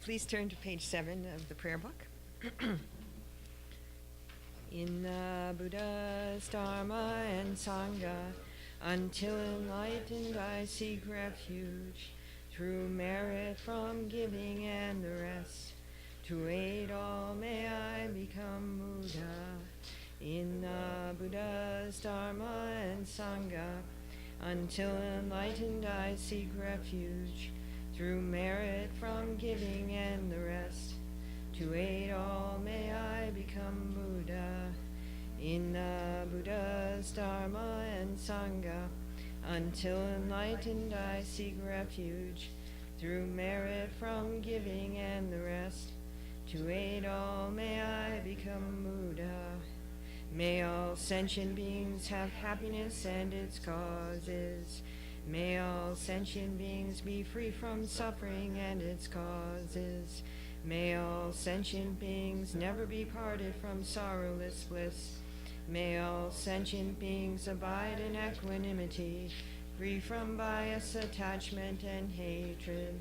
Please turn to page 7 of the prayer book. In the Buddha's Dharma and Sangha, until enlightened I seek refuge, through merit from giving and the rest. To aid all may I become Buddha. In the Buddha's Dharma and Sangha, until enlightened I seek refuge, through merit from giving and the rest. To aid all may I become Buddha. In the Buddha's Dharma and Sangha, until enlightened I seek refuge, through merit from giving and the rest. To aid all may I become Buddha. May all sentient beings have happiness and its causes. May all sentient beings be free from suffering and its causes. May all sentient beings never be parted from sorrowless bliss. May all sentient beings abide in equanimity, free from bias, attachment, and hatred.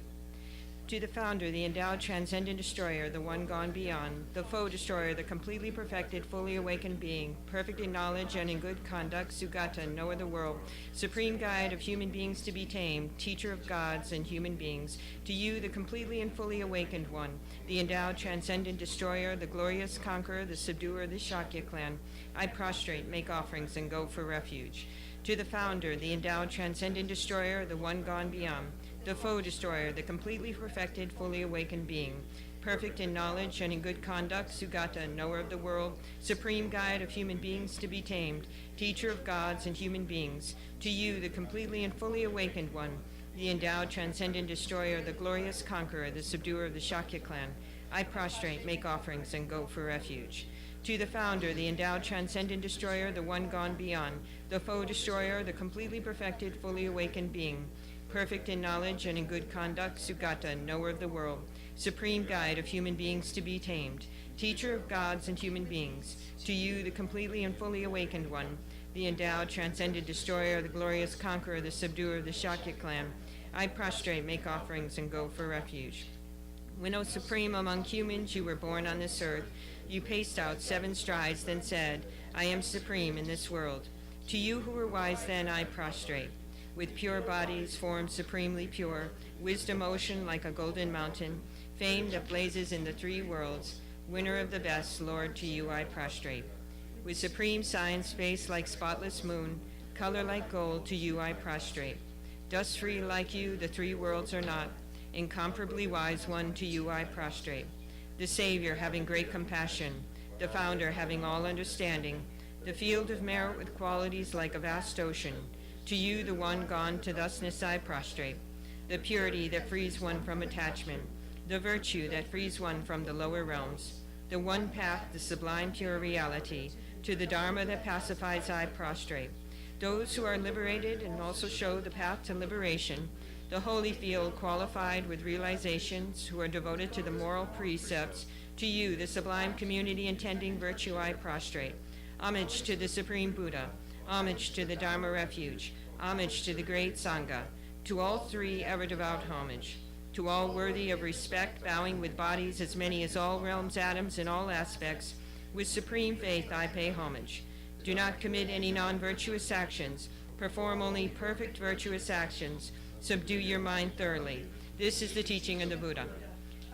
To the founder, the endowed, transcendent destroyer, the one gone beyond, the foe destroyer, the completely perfected, fully awakened being, perfect in knowledge and in good conduct, Sugata, knower of the world, supreme guide of human beings to be tamed, teacher of gods and human beings, to you, the completely and fully awakened one, the endowed, transcendent destroyer, the glorious conqueror, the subduer of the Shakya clan, I prostrate, make offerings, and go for refuge. To the founder, the endowed, transcendent destroyer, the one gone beyond, the foe destroyer, the completely perfected, fully awakened being, perfect in knowledge and in good conduct, Sugata, knower of the world, supreme guide of human beings to be tamed, teacher of gods and human beings, to you, the completely and fully awakened one, the endowed, transcendent destroyer, the glorious conqueror, the subduer of the Shakya clan, I prostrate, make offerings, and go for refuge. To the founder, the endowed, transcendent destroyer, the one gone beyond, the foe destroyer, the completely perfected, fully awakened being, perfect in knowledge and in good conduct, Sugata, knower of the world, supreme guide of human beings to be tamed, teacher of gods and human beings, to you, the completely and fully awakened one, the endowed, transcendent destroyer, the glorious conqueror, the subduer of the Shakya clan, I prostrate, make offerings, and go for refuge. When, O supreme among humans, you were born on this earth, you paced out 7 strides, then said, I am supreme in this world. To you who were wise then, I prostrate. With pure bodies, formed supremely pure, wisdom ocean like a golden mountain, fame that blazes in the 3 worlds, winner of the best, Lord, to you I prostrate. With supreme science, face like spotless moon, color like gold, to you I prostrate. Dust-free like you, the 3 worlds are not, incomparably wise one, to you I prostrate. The Savior, having great compassion, the Founder, having all understanding, the field of merit with qualities like a vast ocean, to you, the one gone to thusness, I prostrate. The purity that frees one from attachment, the virtue that frees one from the lower realms, the one path, the sublime pure reality, to the Dharma that pacifies, I prostrate. Those who are liberated and also show the path to liberation, the holy field qualified with realizations, who are devoted to the moral precepts, to you, the sublime community intending virtue, I prostrate. Homage to the Supreme Buddha, homage to the Dharma refuge, homage to the great Sangha, to all 3 ever devout homage, to all worthy of respect, bowing with bodies as many as all realms, atoms, in all aspects, with supreme faith I pay homage. Do not commit any non-virtuous actions, perform only perfect virtuous actions, subdue your mind thoroughly. This is the teaching of the Buddha.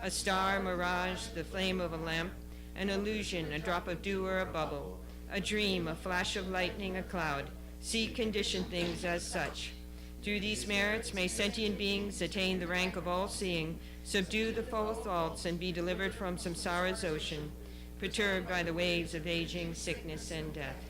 A star, mirage, the flame of a lamp, an illusion, a drop of dew or a bubble, a dream, a flash of lightning, a cloud, see conditioned things as such. Through these merits may sentient beings attain the rank of all-seeing, subdue the foul thoughts, and be delivered from samsara's ocean, perturbed by the waves of aging, sickness, and death.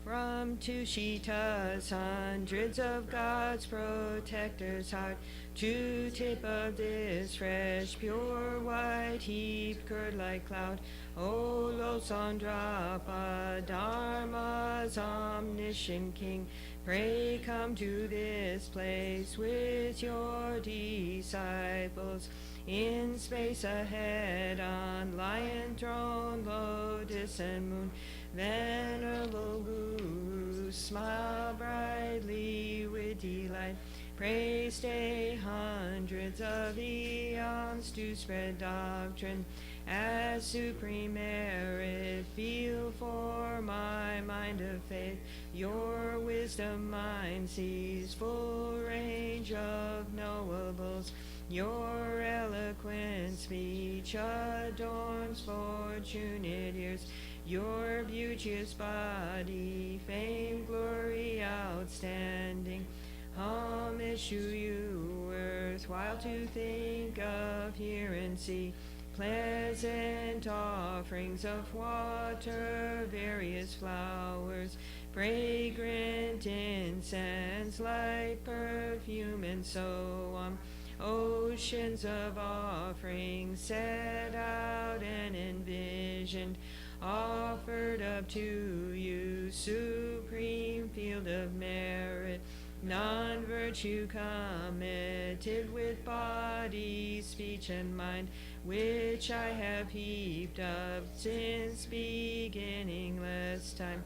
From Tushita's hundreds of God's protector's heart, to tip of this fresh, pure, white heap, curd like cloud, O Losandrapa, Dharma's omniscient king, pray come to this place with your disciples. In space ahead, on lion throne, lotus and moon, venerable Guru, smile brightly with delight, Pray stay hundreds of eons to spread doctrine as supreme merit. Feel for my mind of faith. Your wisdom mind sees full range of knowables. Your eloquent speech adorns fortunate ears. Your beauteous body, fame, glory, outstanding. Homage to you, worthwhile to think of, hear and see. Pleasant offerings of water, various flowers, fragrant incense, light perfume, and so on. Oceans of offerings set out and envisioned, offered up to you, supreme field of merit. Non-virtue committed with body, speech, and mind, which I have heaped up since beginningless time,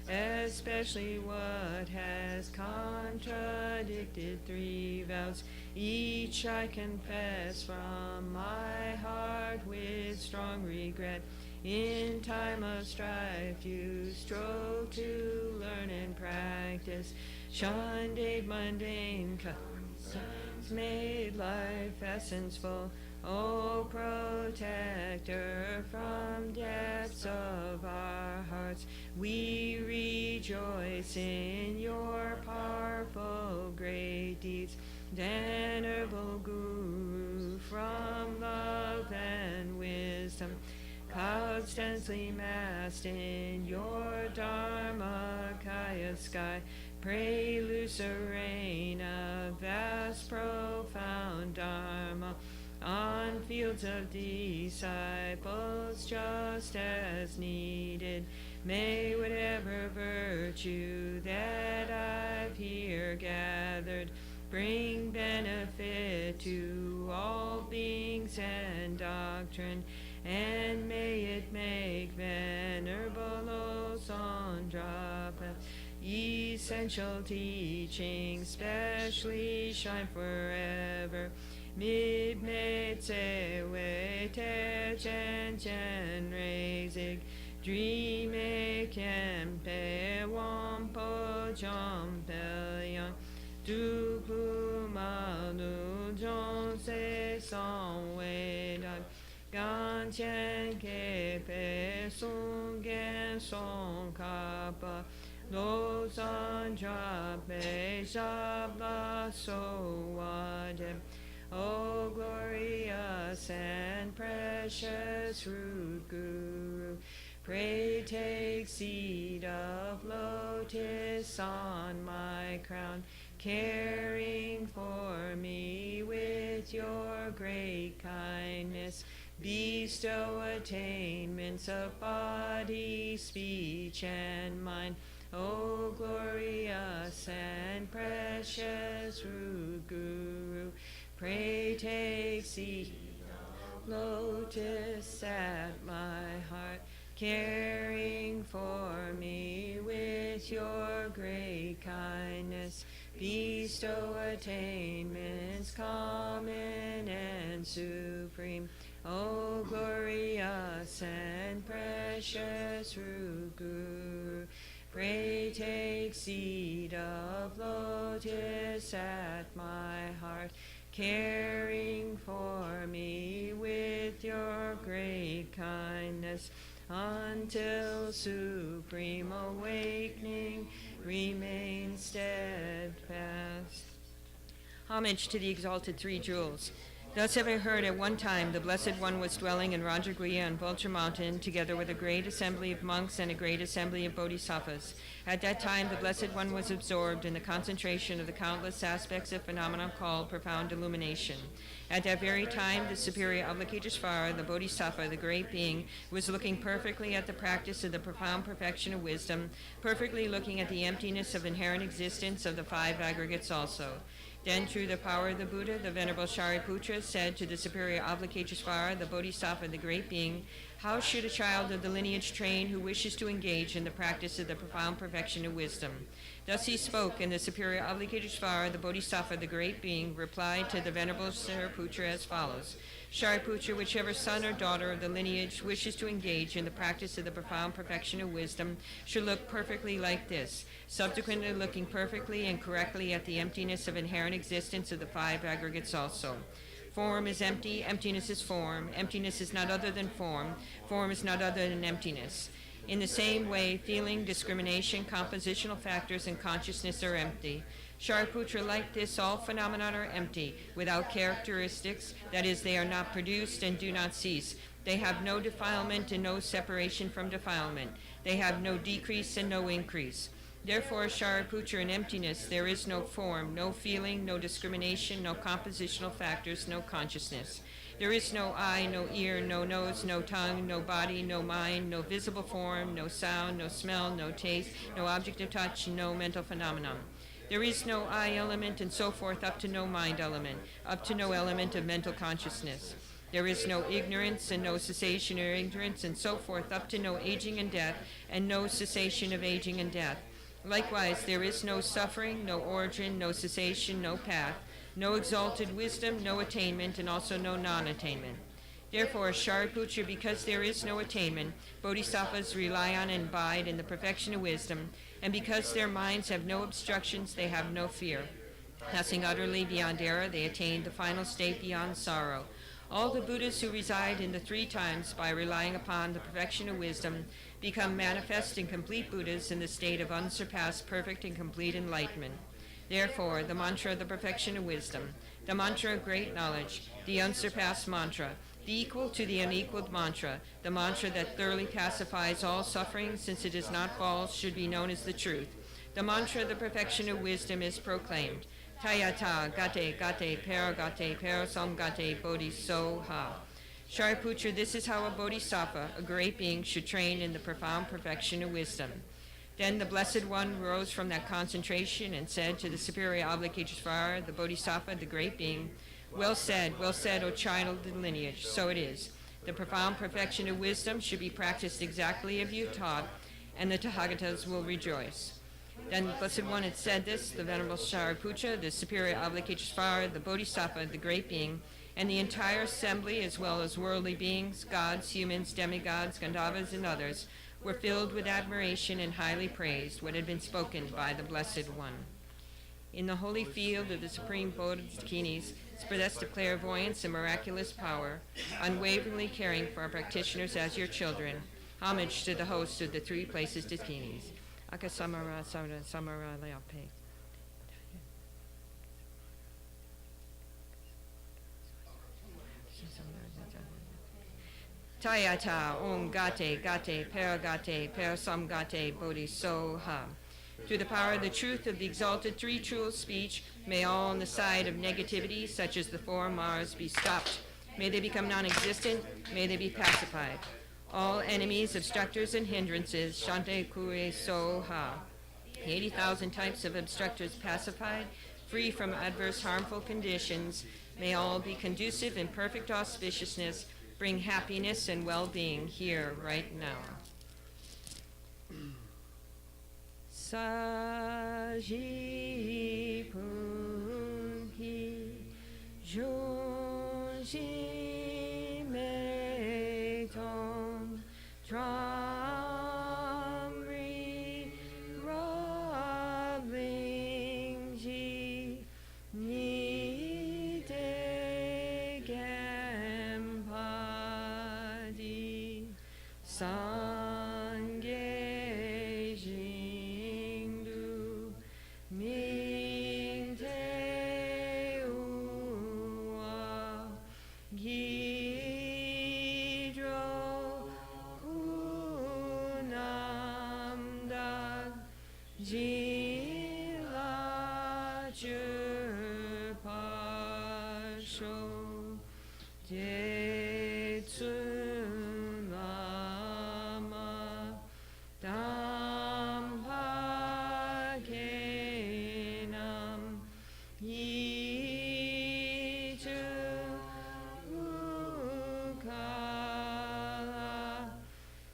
especially what has contradicted 3 vows. Each I confess from my heart with strong regret. In time of strife you strove to learn and practice, shunned mundane concerns, made life essenceful. O protector from depths of our hearts, we rejoice in your powerful great deeds. Venerable Guru, from love and wisdom, constantly massed in your Dharmakaya sky, pray loose a rain of vast profound Dharma on fields of disciples just as needed. May whatever virtue that I've here gathered bring benefit to all beings and doctrine, and may it make Venerable Osandra essential teaching specially shine forever. Midmate sewe te chen chen rezig, dreame kempe wampo jompe yang, tu kumanu jon se son wedan, gan chen kepe sun gen son kapa, lo san jape shabla so wadem. O glorious and precious root Guru, pray take seed of lotus on my crown, caring for me with your great kindness. Bestow attainments of body, speech, and mind. O glorious and precious root Guru, pray take seed of lotus at my heart, caring for me with your great kindness. Bestow attainments common and supreme. O glorious and precious root Guru, pray take seed of lotus at my heart, caring for me with your great kindness, until supreme awakening remain steadfast. Homage to the exalted 3 jewels. Thus have I heard at one time the Blessed One was dwelling in Rajagriha on Vulture Mountain, together with a great assembly of monks and a great assembly of bodhisattvas. At that time the Blessed One was absorbed in the concentration of the countless aspects of phenomena called profound illumination. At that very time the superior Avalokiteshvara, the bodhisattva, the great being, was looking perfectly at the practice of the profound perfection of wisdom, perfectly looking at the emptiness of inherent existence of the 5 aggregates also. Then, through the power of the Buddha, the Venerable Shariputra said to the superior Avalokiteshvara, the Bodhisattva, the great being, how should a child of the lineage train who wishes to engage in the practice of the profound perfection of wisdom? Thus he spoke, and the superior Avalokiteshvara, the Bodhisattva, the great being, replied to the Venerable Shariputra as follows. Shariputra, whichever son or daughter of the lineage wishes to engage in the practice of the profound perfection of wisdom should look perfectly like this, subsequently looking perfectly and correctly at the emptiness of inherent existence of the five aggregates also. Form is empty, emptiness is form, emptiness is not other than form is not other than emptiness. In the same way, feeling, discrimination, compositional factors, and consciousness are empty. Shariputra, like this, all phenomena are empty, without characteristics, that is, they are not produced and do not cease. They have no defilement and no separation from defilement. They have no decrease and no increase. Therefore, Shariputra, in emptiness, there is no form, no feeling, no discrimination, no compositional factors, no consciousness. There is no eye, no ear, no nose, no tongue, no body, no mind, no visible form, no sound, no smell, no taste, no object of touch, no mental phenomenon. There is no I element, and so forth, up to no mind element, up to no element of mental consciousness. There is no ignorance and no cessation of ignorance, and so forth, up to no aging and death, and no cessation of aging and death. Likewise, there is no suffering, no origin, no cessation, no path, no exalted wisdom, no attainment, and also no non-attainment. Therefore, Shariputra, because there is no attainment, bodhisattvas rely on and abide in the perfection of wisdom, and because their minds have no obstructions, they have no fear. Passing utterly beyond error, they attain the final state beyond sorrow. All the Buddhas who reside in the three times by relying upon the perfection of wisdom become manifest and complete Buddhas in the state of unsurpassed, perfect, and complete enlightenment. Therefore, the mantra of the perfection of wisdom, the mantra of great knowledge, the unsurpassed mantra, the equal to the unequaled mantra, the mantra that thoroughly pacifies all suffering since it is not false, should be known as the truth. The mantra of the perfection of wisdom is proclaimed. Tayata gate gate paragate parasamgate bodhisoha. Shariputra, this is how a bodhisattva, a great being, should train in the profound perfection of wisdom. Then the Blessed One rose from that concentration and said to the superior Avalokiteshvara, the bodhisattva, the great being, well said, O child of the lineage, so it is. The profound perfection of wisdom should be practiced exactly as you taught, and the Tathagatas will rejoice. Then the Blessed One had said this, the Venerable Shariputra, the superior Avalokiteshvara, the bodhisattva, the great being, and the entire assembly, as well as worldly beings, gods, humans, demigods, Gandharvas, and others, were filled with admiration and highly praised what had been spoken by the Blessed One. In the holy field of the Supreme Bodhisattva's possessed of clairvoyance and miraculous power, unwaveringly caring for our practitioners as your children, homage to the host of the three places Dakinis. Akasamara Samara Samara Leape. Tayata Om Gate Gate Paragate Parasamgate Bodhisoha. Through the power of the truth of the exalted three true speech, may all on the side of negativity, such as the four Mars, be stopped. May they become non-existent. May they be pacified. All enemies, obstructors, and hindrances, Shante Kure Soha. 80,000 types of obstructors pacified, free from adverse harmful conditions. May all be conducive in perfect auspiciousness, bring happiness and well-being here, right now. Saji Punhi Junji Meton Tramri Rablingji Nite Gempadi Sangye Jingdu Mingte Uwa Gidro Unamdag Jila Jupasho Tetsunam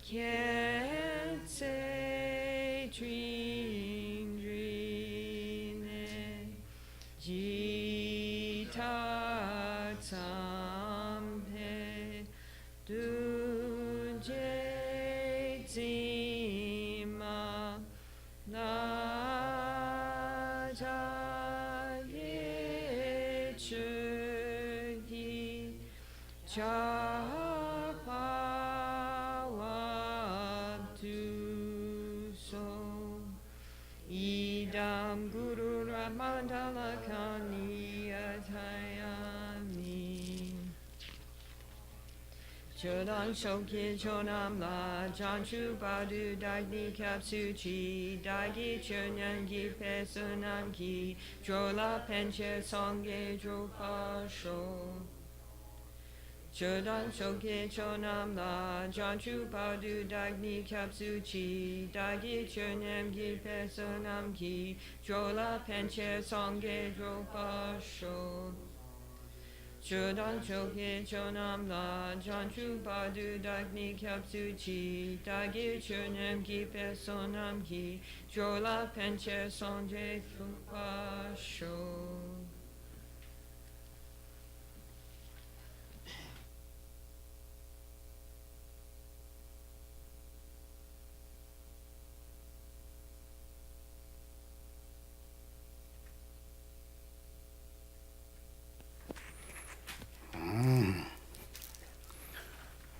can't say dream ji ta tsam pe du je zi ma na ja ye chu hi cha pa wa tu so idam guru ramandala kani atayami chodang shokye chonam la janchu badu dagni kapsu chi dagi chonyan gi pesunam ki jola penche songye dropa sho chodang shokye chonam la janchu badu dagni kapsu chi dagi chonyan gi pesunam ki jola penche songye dropa sho chodang shokye chonam la janchu badu dagni kapsu chi dagi chonyan gi pesunam ki jola penche songye dropa sho.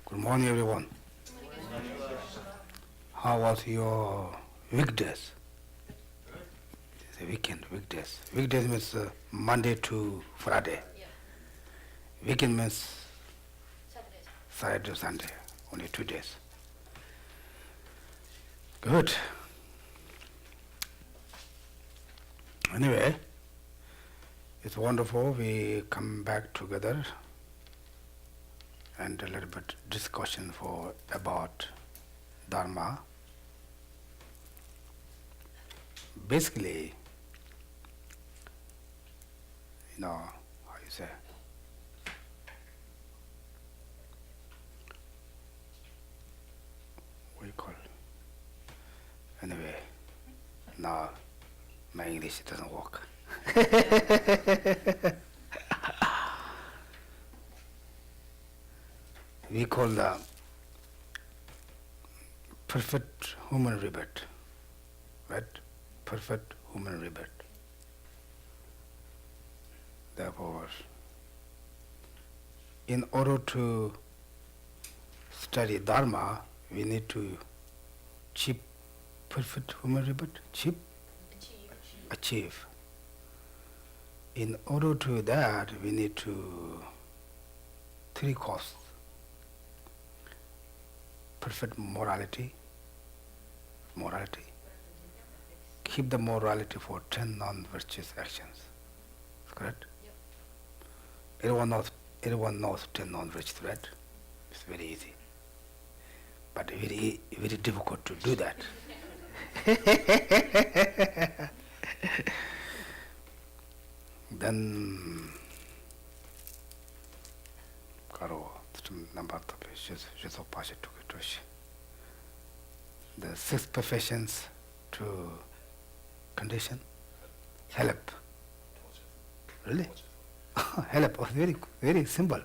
Good morning, everyone. How was your weekdays? It's a weekend, weekdays. Weekdays means Monday to Friday. Weekend means Saturday to Sunday, only 2 days. Good. Anyway, it's wonderful we come back together and a little bit discussion about Dharma. Basically, how you say, what you call, anyway, now my English doesn't work. We call the perfect human rebirth, right? Perfect human rebirth. Therefore, in order to study Dharma, we need to achieve perfect human rebirth. Achieve. In order to that, we need to 3 courses. Perfect morality. Keep the morality for 10 non-virtuous actions. Correct? Yep. Everyone knows 10 non-virtuous, right? It's very easy. But very, very difficult to do that. Then, the 6 professions to condition. Help. Really? Help. Very, very simple.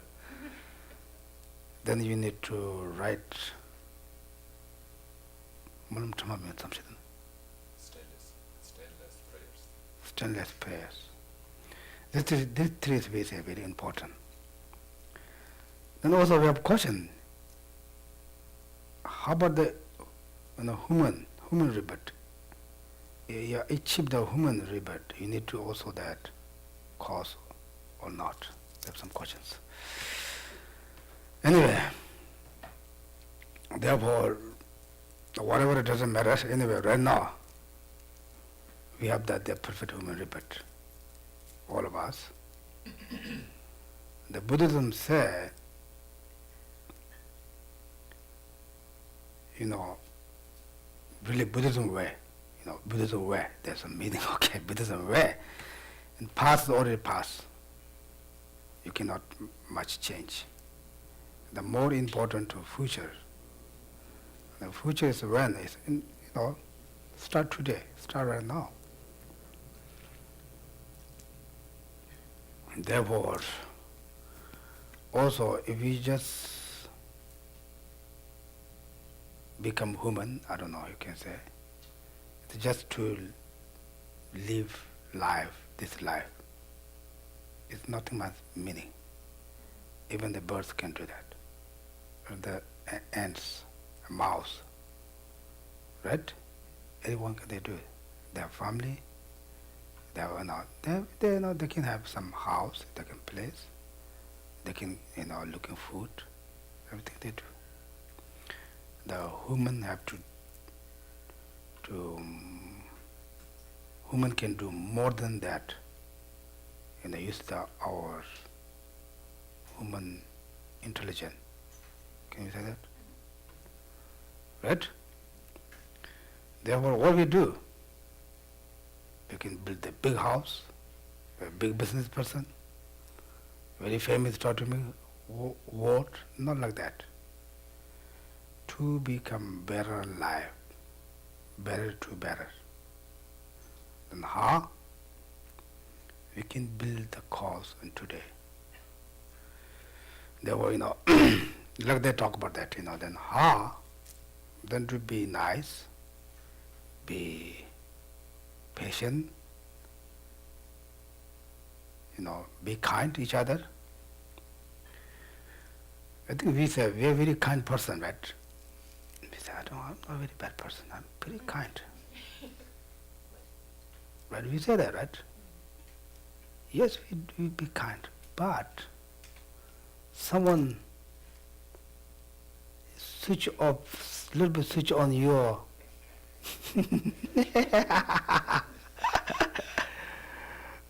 Then you need to write stainless prayers. This 3 is very, very important. Then also we have question. How about the human rebirth? You achieve the human rebirth, you need to also that cause or not. We have some questions. Anyway, therefore, whatever, it doesn't matter. Anyway, right now, we have the perfect human rebirth, all of us. The Buddhism says, really Buddhism way, Buddhism way, there's a meaning, okay, Buddhism way. In past already past, you cannot much change. The more important to future, The future is when, start today, start right now. And therefore, also if we just become human, I don't know, you can say, it's just to live life, this life. It's nothing much meaning. Even the birds can do that. Or the ants, a mouse, right? Anyone can they do it. They have family. They have, they can have some house. They can place. They can, looking food. Everything they do. The human have to human can do more than that. Use our human intelligence. Can you say that? Right? Therefore, what we do, we can build a big house, a big business person, very famous taught to me, what? Not like that. To become better life, better to better. Then how? We can build the cause in today. Therefore, like they talk about that, then how? Then to be nice, be patient, be kind to each other. I think we say we are a very kind person, right? We say, I'm not a very bad person, I'm pretty kind. Right? We say that, right? Yes, we be kind, but someone switch off, little bit switch on your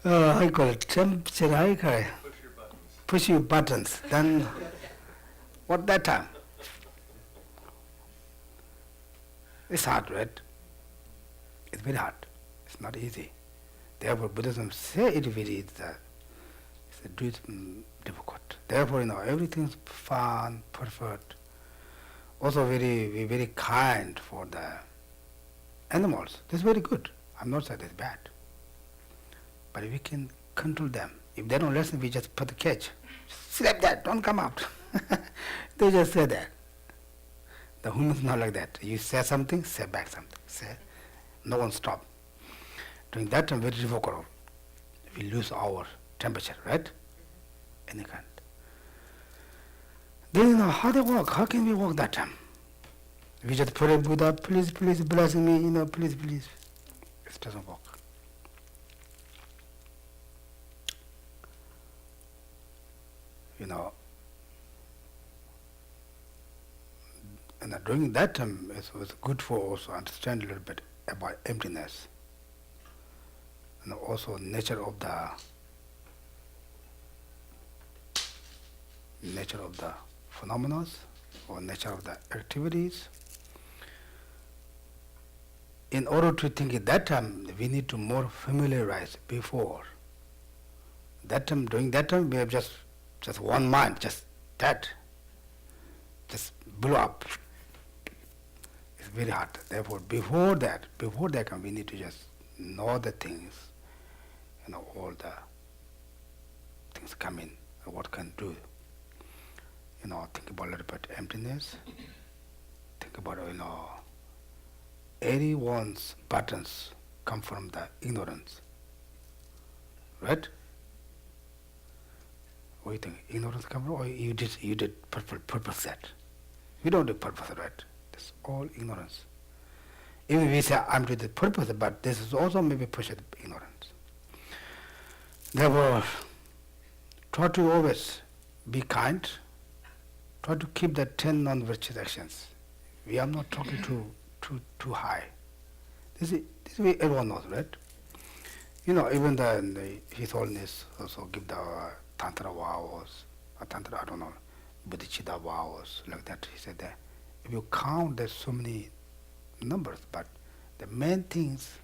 I call it temperature, I call it. Push your buttons. Then what that time? It's hard, right? It's very hard. It's not easy. Therefore, Buddhism say it very it's difficult. Therefore, everything's fun, perfect. Also, we're very kind for the animals. That's very good. I'm not saying that's bad. But we can control them. If they don't listen, we just put the cage. Slap that, don't come out. They just say that. The human's not like that. You say something, say back something. Say, no one stop. During that time, very difficult. We lose our temperature, right? Any kind. Then how they walk? How can we walk that time? We just pray, Buddha, please, please bless me, please, please. It doesn't work. And during that time, it was good for us to understand a little bit about emptiness, and also nature of the phenomena or nature of the activities. In order to think at that time, we need to more familiarize before. That time, during that time, we have just one mind, just that, just blew up. It's very hard. Therefore, before that, we need to just know the things, all the things come in, what can do. Think about a little bit emptiness. Think about, everyone's patterns come from the ignorance, right? What do you think? Ignorance come from, or you did purpose that? We don't do purpose, right? That's all ignorance. Even we say I'm doing the purpose, but this is also maybe pushed ignorance. Therefore, try to always be kind. Try to keep the 10 non-virtuous actions. We are not talking too high. This way everyone knows, right? Even the His Holiness also give the Tantra vows, or Tantra, I don't know, Bodhisattva vows, like that. He said that if you count, there's so many numbers, but the main things,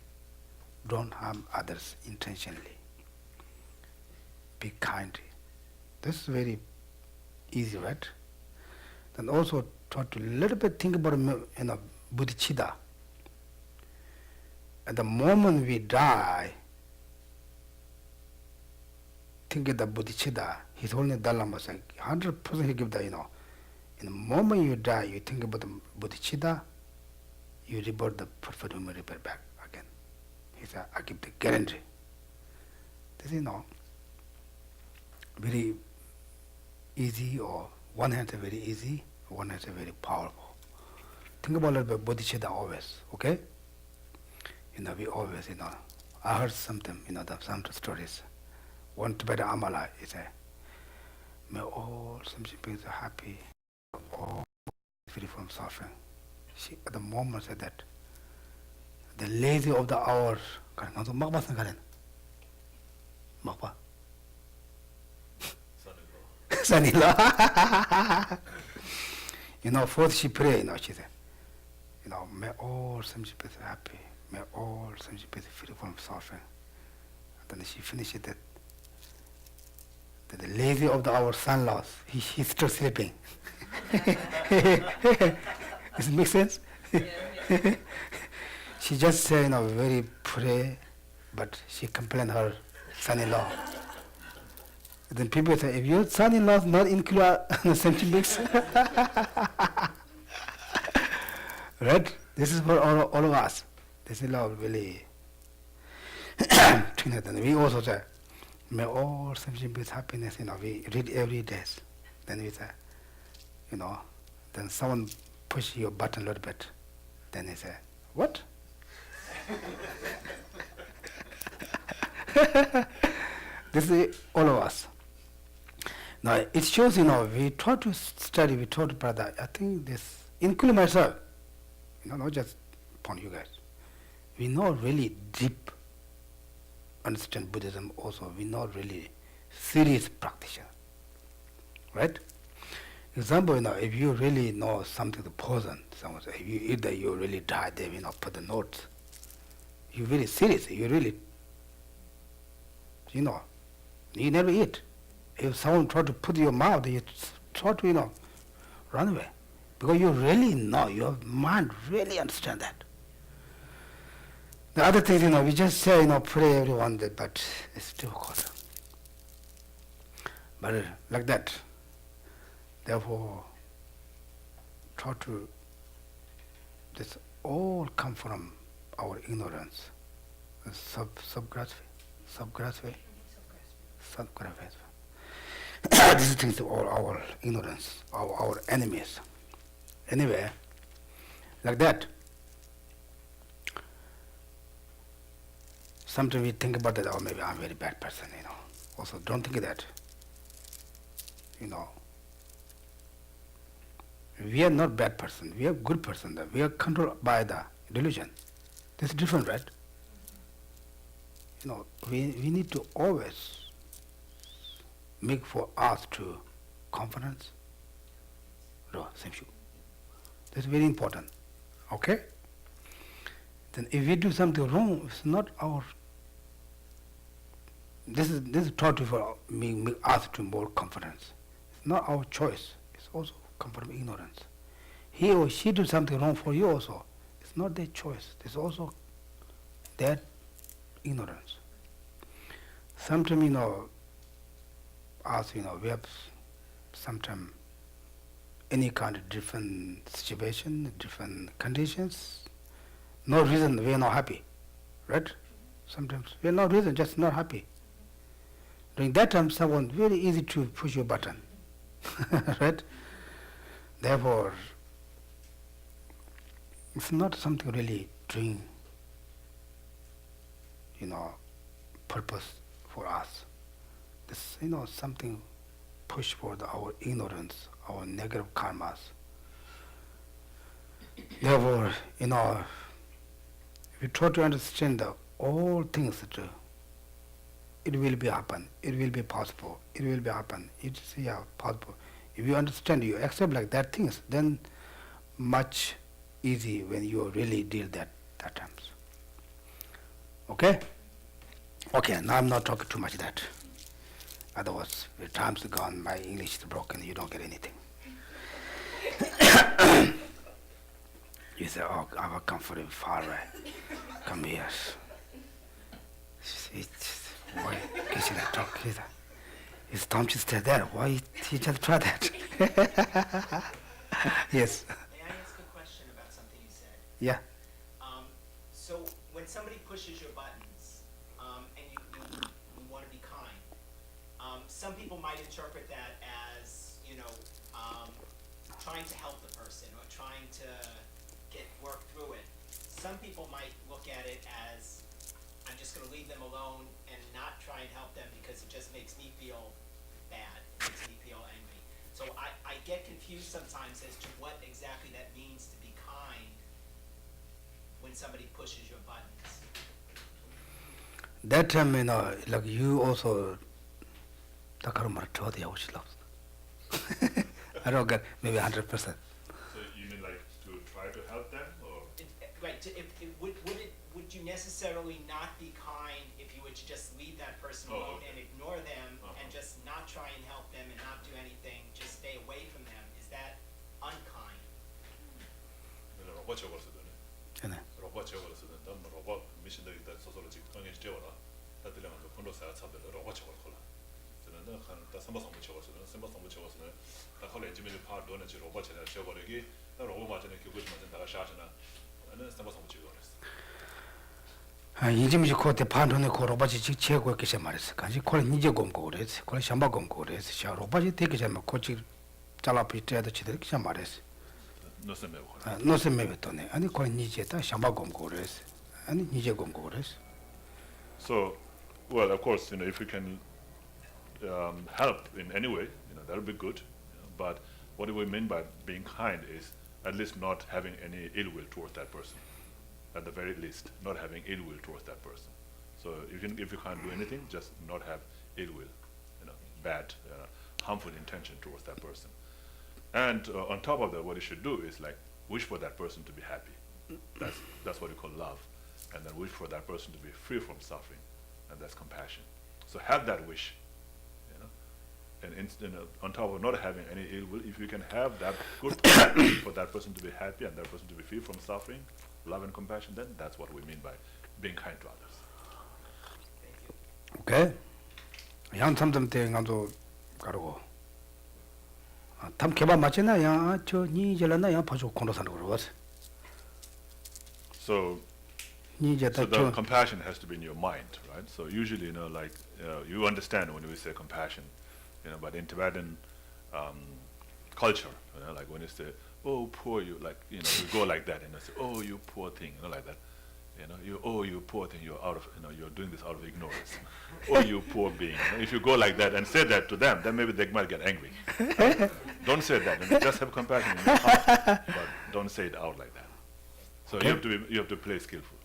don't harm others intentionally. Be kind. This is very easy, right? Then also try to little bit think about bodhicitta. At the moment we die, think of the bodhicitta. His Holiness Dalai Lama said, 100% he give the, in the moment you die, you think about the bodhicitta, you rebirth the perfect human rebirth back again. He said, I give the guarantee. This is very easy, or one hand is very easy, one hand is very powerful. Think about a little bit bodhicitta always, okay? We always, I heard something, some stories. One Tibetan Amala is may all sentient beings are happy, all free from suffering. She at the moment said that the lazy of the hours, son-in-law. First she pray, she said, may all sentient beings are happy. May all sentient beings free from suffering. And then she finished it that the lazy of our son-in-law, he's still sleeping. Does it make sense? Yeah. She just said, very pray, but she complained her son-in-law. Then people say, if your son-in-law is not include sentient beings, right? This is for all of us. This is love really. We also say, may all sentient beings happiness, we read every day. Then we say, then someone push your button a little bit. Then they say, what? This is all of us. Now it shows, we try to study, we try to brother. I think this, including myself, not just upon you guys. We not really deep understand Buddhism also. We not really serious practitioner, right? Example, if you really know something to poison, someone say, if you eat that, you really die. They put the notes. You really serious. You really, you never eat. If someone try to put your mouth, you try to, run away, because you really know, your mind really understand that. The other thing, we just say, pray everyone, but it's difficult. But like that, therefore, try to, this all come from our ignorance, subgraphy. These things are all our ignorance, our enemies. Anyway, like that. Sometimes we think about that, maybe I'm a very bad person, Also, don't think of that. We are not bad person. We are good person. We are controlled by the delusion. This is different, right? We need to always make for us to confidence. That's very important. Okay? Then if we do something wrong, it's not our. This is taught for make us to more confidence. It's not our choice. It's also come from ignorance. He or she do something wrong for you also. It's not their choice. It's also their ignorance. Sometimes us we have sometimes any kind of different situation, different conditions. No reason we are not happy, right? Sometimes we are no reason, just not happy. During that time, someone very easy to push your button, right? Therefore, it's not something really doing, purpose for us. This, something push for our ignorance, our negative karmas. Therefore, we try to understand all things that it will be happen, it will be possible, it will be happen, it's possible. If you understand, you accept like that things, then much easy when you really deal that times. Okay? Okay, now I'm not talking too much of that. Otherwise, the time's gone, my English is broken, you don't get anything. You say, oh, I will come from far away. Come here. Why? Geshe talk. It's time to stay there. Why he just try that? Yes. May I ask a question about something you said? Yeah. So when somebody pushes your buttons and you want to be kind, some people might interpret that as, trying to help the person or trying to work through it. Some people might look at it as, I'm just going to leave them alone and not try and help them because it just makes me feel bad, it makes me feel angry. So I get confused sometimes as to what exactly that means to be kind when somebody pushes your buttons. That time, like you also, I don't get maybe 100%. So you mean like to try to help them, or? Right. Would you necessarily not be kind if you would just leave that person alone and ignore them and just not try and help them and not do anything, just stay away from them? Is that unkind? 이제미지 코테 판도네 코로바지 직체고 계셔 말했어. 간지 콜 니제 곰고 그랬어. 콜 샴바 곰고 그랬어. 샤 로바지 되게 잘 코치 잘라피 때도 치들 계셔 말했어. 노세메고 또네. 아니 콜 니제다 샴바 곰고 그랬어. 아니 니제 곰고 그랬어. So, well, of course, if you can help in any way, that'll be good. But what do we mean by being kind is at least not having any ill will towards that person. At the very least, not having ill will towards that person. So if you can't do anything, just not have ill will, bad, harmful intention towards that person. And on top of that, what you should do is like wish for that person to be happy. That's what you call love. And then wish for that person to be free from suffering, and that's compassion. So have that wish, and on top of not having any ill will, if you can have that good for that person to be happy and that person to be free from suffering, love and compassion, then that's what we mean by being kind to others. Okay. 양 삼점 때 가도 가르고. 탐 개발 맞잖아. 야, 저니 이제라나 야 봐줘 kondosan 그러거든. So the compassion has to be in your mind, right? So usually, you understand when we say compassion, but in Tibetan culture, like when you say, oh, poor you, like, we go like that, say, oh, you poor thing, like that. You poor thing, you're out of, you're doing this out of ignorance. Oh, you poor being. If you go like that and say that to them, then maybe they might get angry. Don't say that, just have compassion in your heart, but don't say it out like that. So you have to play skillful.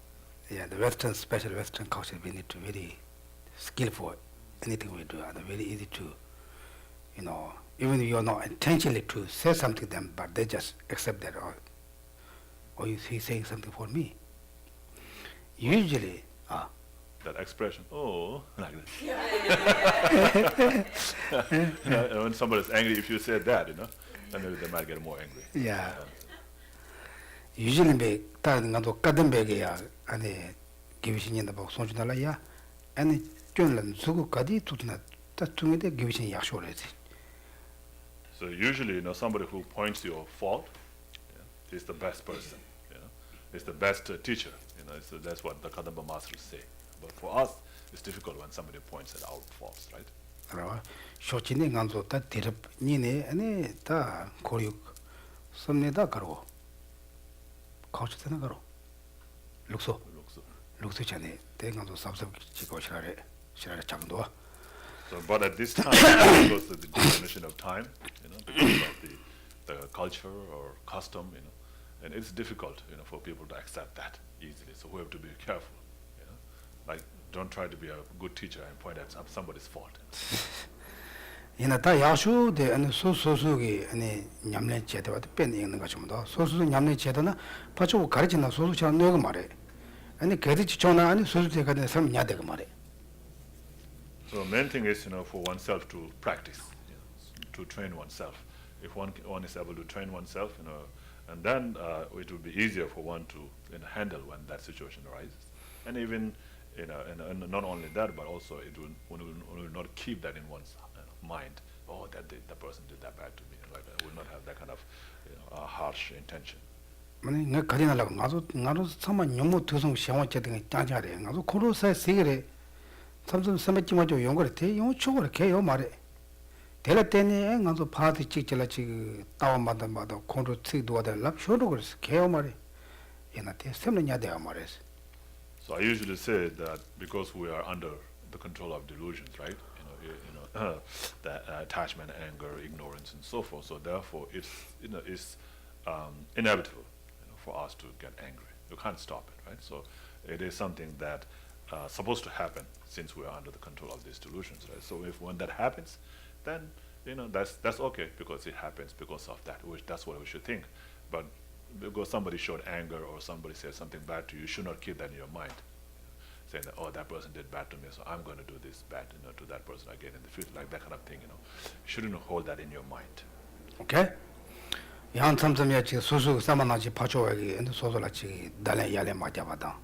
Yeah, the Western, especially Western culture, we need to very skillful. Anything we do, and very easy to, even if you're not intentionally to say something to them, but they just accept that, or he's saying something for me. Usually, that expression, oh, like that. When somebody's angry, if you say that, then maybe they might get more angry. Yeah. Usually, me 다른 것도 까든베게야 안에 기වි신이나 뭐 손주달라야 아니 쫀란 수고까지 tutna 따중에데 기위신 약속을해지. So usually, somebody who points your fault is the best person. Is the best teacher. So that's what the Kadamba masters say. But for us, it's difficult when somebody points at our faults, right? 알아. 쇼치네 간조 다 데럽 니네 아니 다 고육 섬내다 가로. 가우치잖아 가로. 룩소 전에 대강도 삽삽 지고 시라래 장도. So, but at this time, because of the definition of time, because of the culture or custom, and it's difficult, for people to accept that easily. So we have to be careful, like don't try to be a good teacher and point at somebody's fault. 다 야수데 아니 소소소기 아니 냠내 제대로 뺀 있는 거 좀도 소소소 냠내 제대로나 파주 가르치나 소소처럼 내가 말해. 아니 그렇지 전화 아니 소소대 가는 사람 냐대가 말해. So main thing is for oneself to practice, to train oneself. If one is able to train oneself, And then it will be easier for one to handle when that situation arises. And even, and not only that, but also one will not keep that in one's mind. Oh, that person did that bad to me. Like that. Will not have that kind of harsh intention. 아니 내 가리나라고 나도 참아 너무 두성 시험 제등에 짜자래. 나도 코로사 시그래. 삼삼 삼백지 맞죠. 용거래 대 용 초거래 개요 말에. 대라 때네 나도 파티 찍질라 지 다운 받아 코로 트도다 랍 쇼로 그랬어. 개요 말에. 얘나테 셈느냐 대요 말에서. So I usually say that because we are under the control of delusions, right? The attachment, anger, ignorance, and so forth. So therefore, it's inevitable for us to get angry. You can't stop it, right? So it is something that supposed to happen since we are under the control of these delusions, right? So if when that happens, then that's okay because it happens because of that. That's what we should think. But because somebody showed anger or somebody said something bad to you, you should not keep that in your mind. Saying that, oh, that person did bad to me, so I'm going to do this bad to that person again in the future, like that kind of thing. You shouldn't hold that in your mind. Okay? 양 참참이야 지 소소 사만하지 파줘야기 근데 소소라 지 달래 야래 맞아봐다.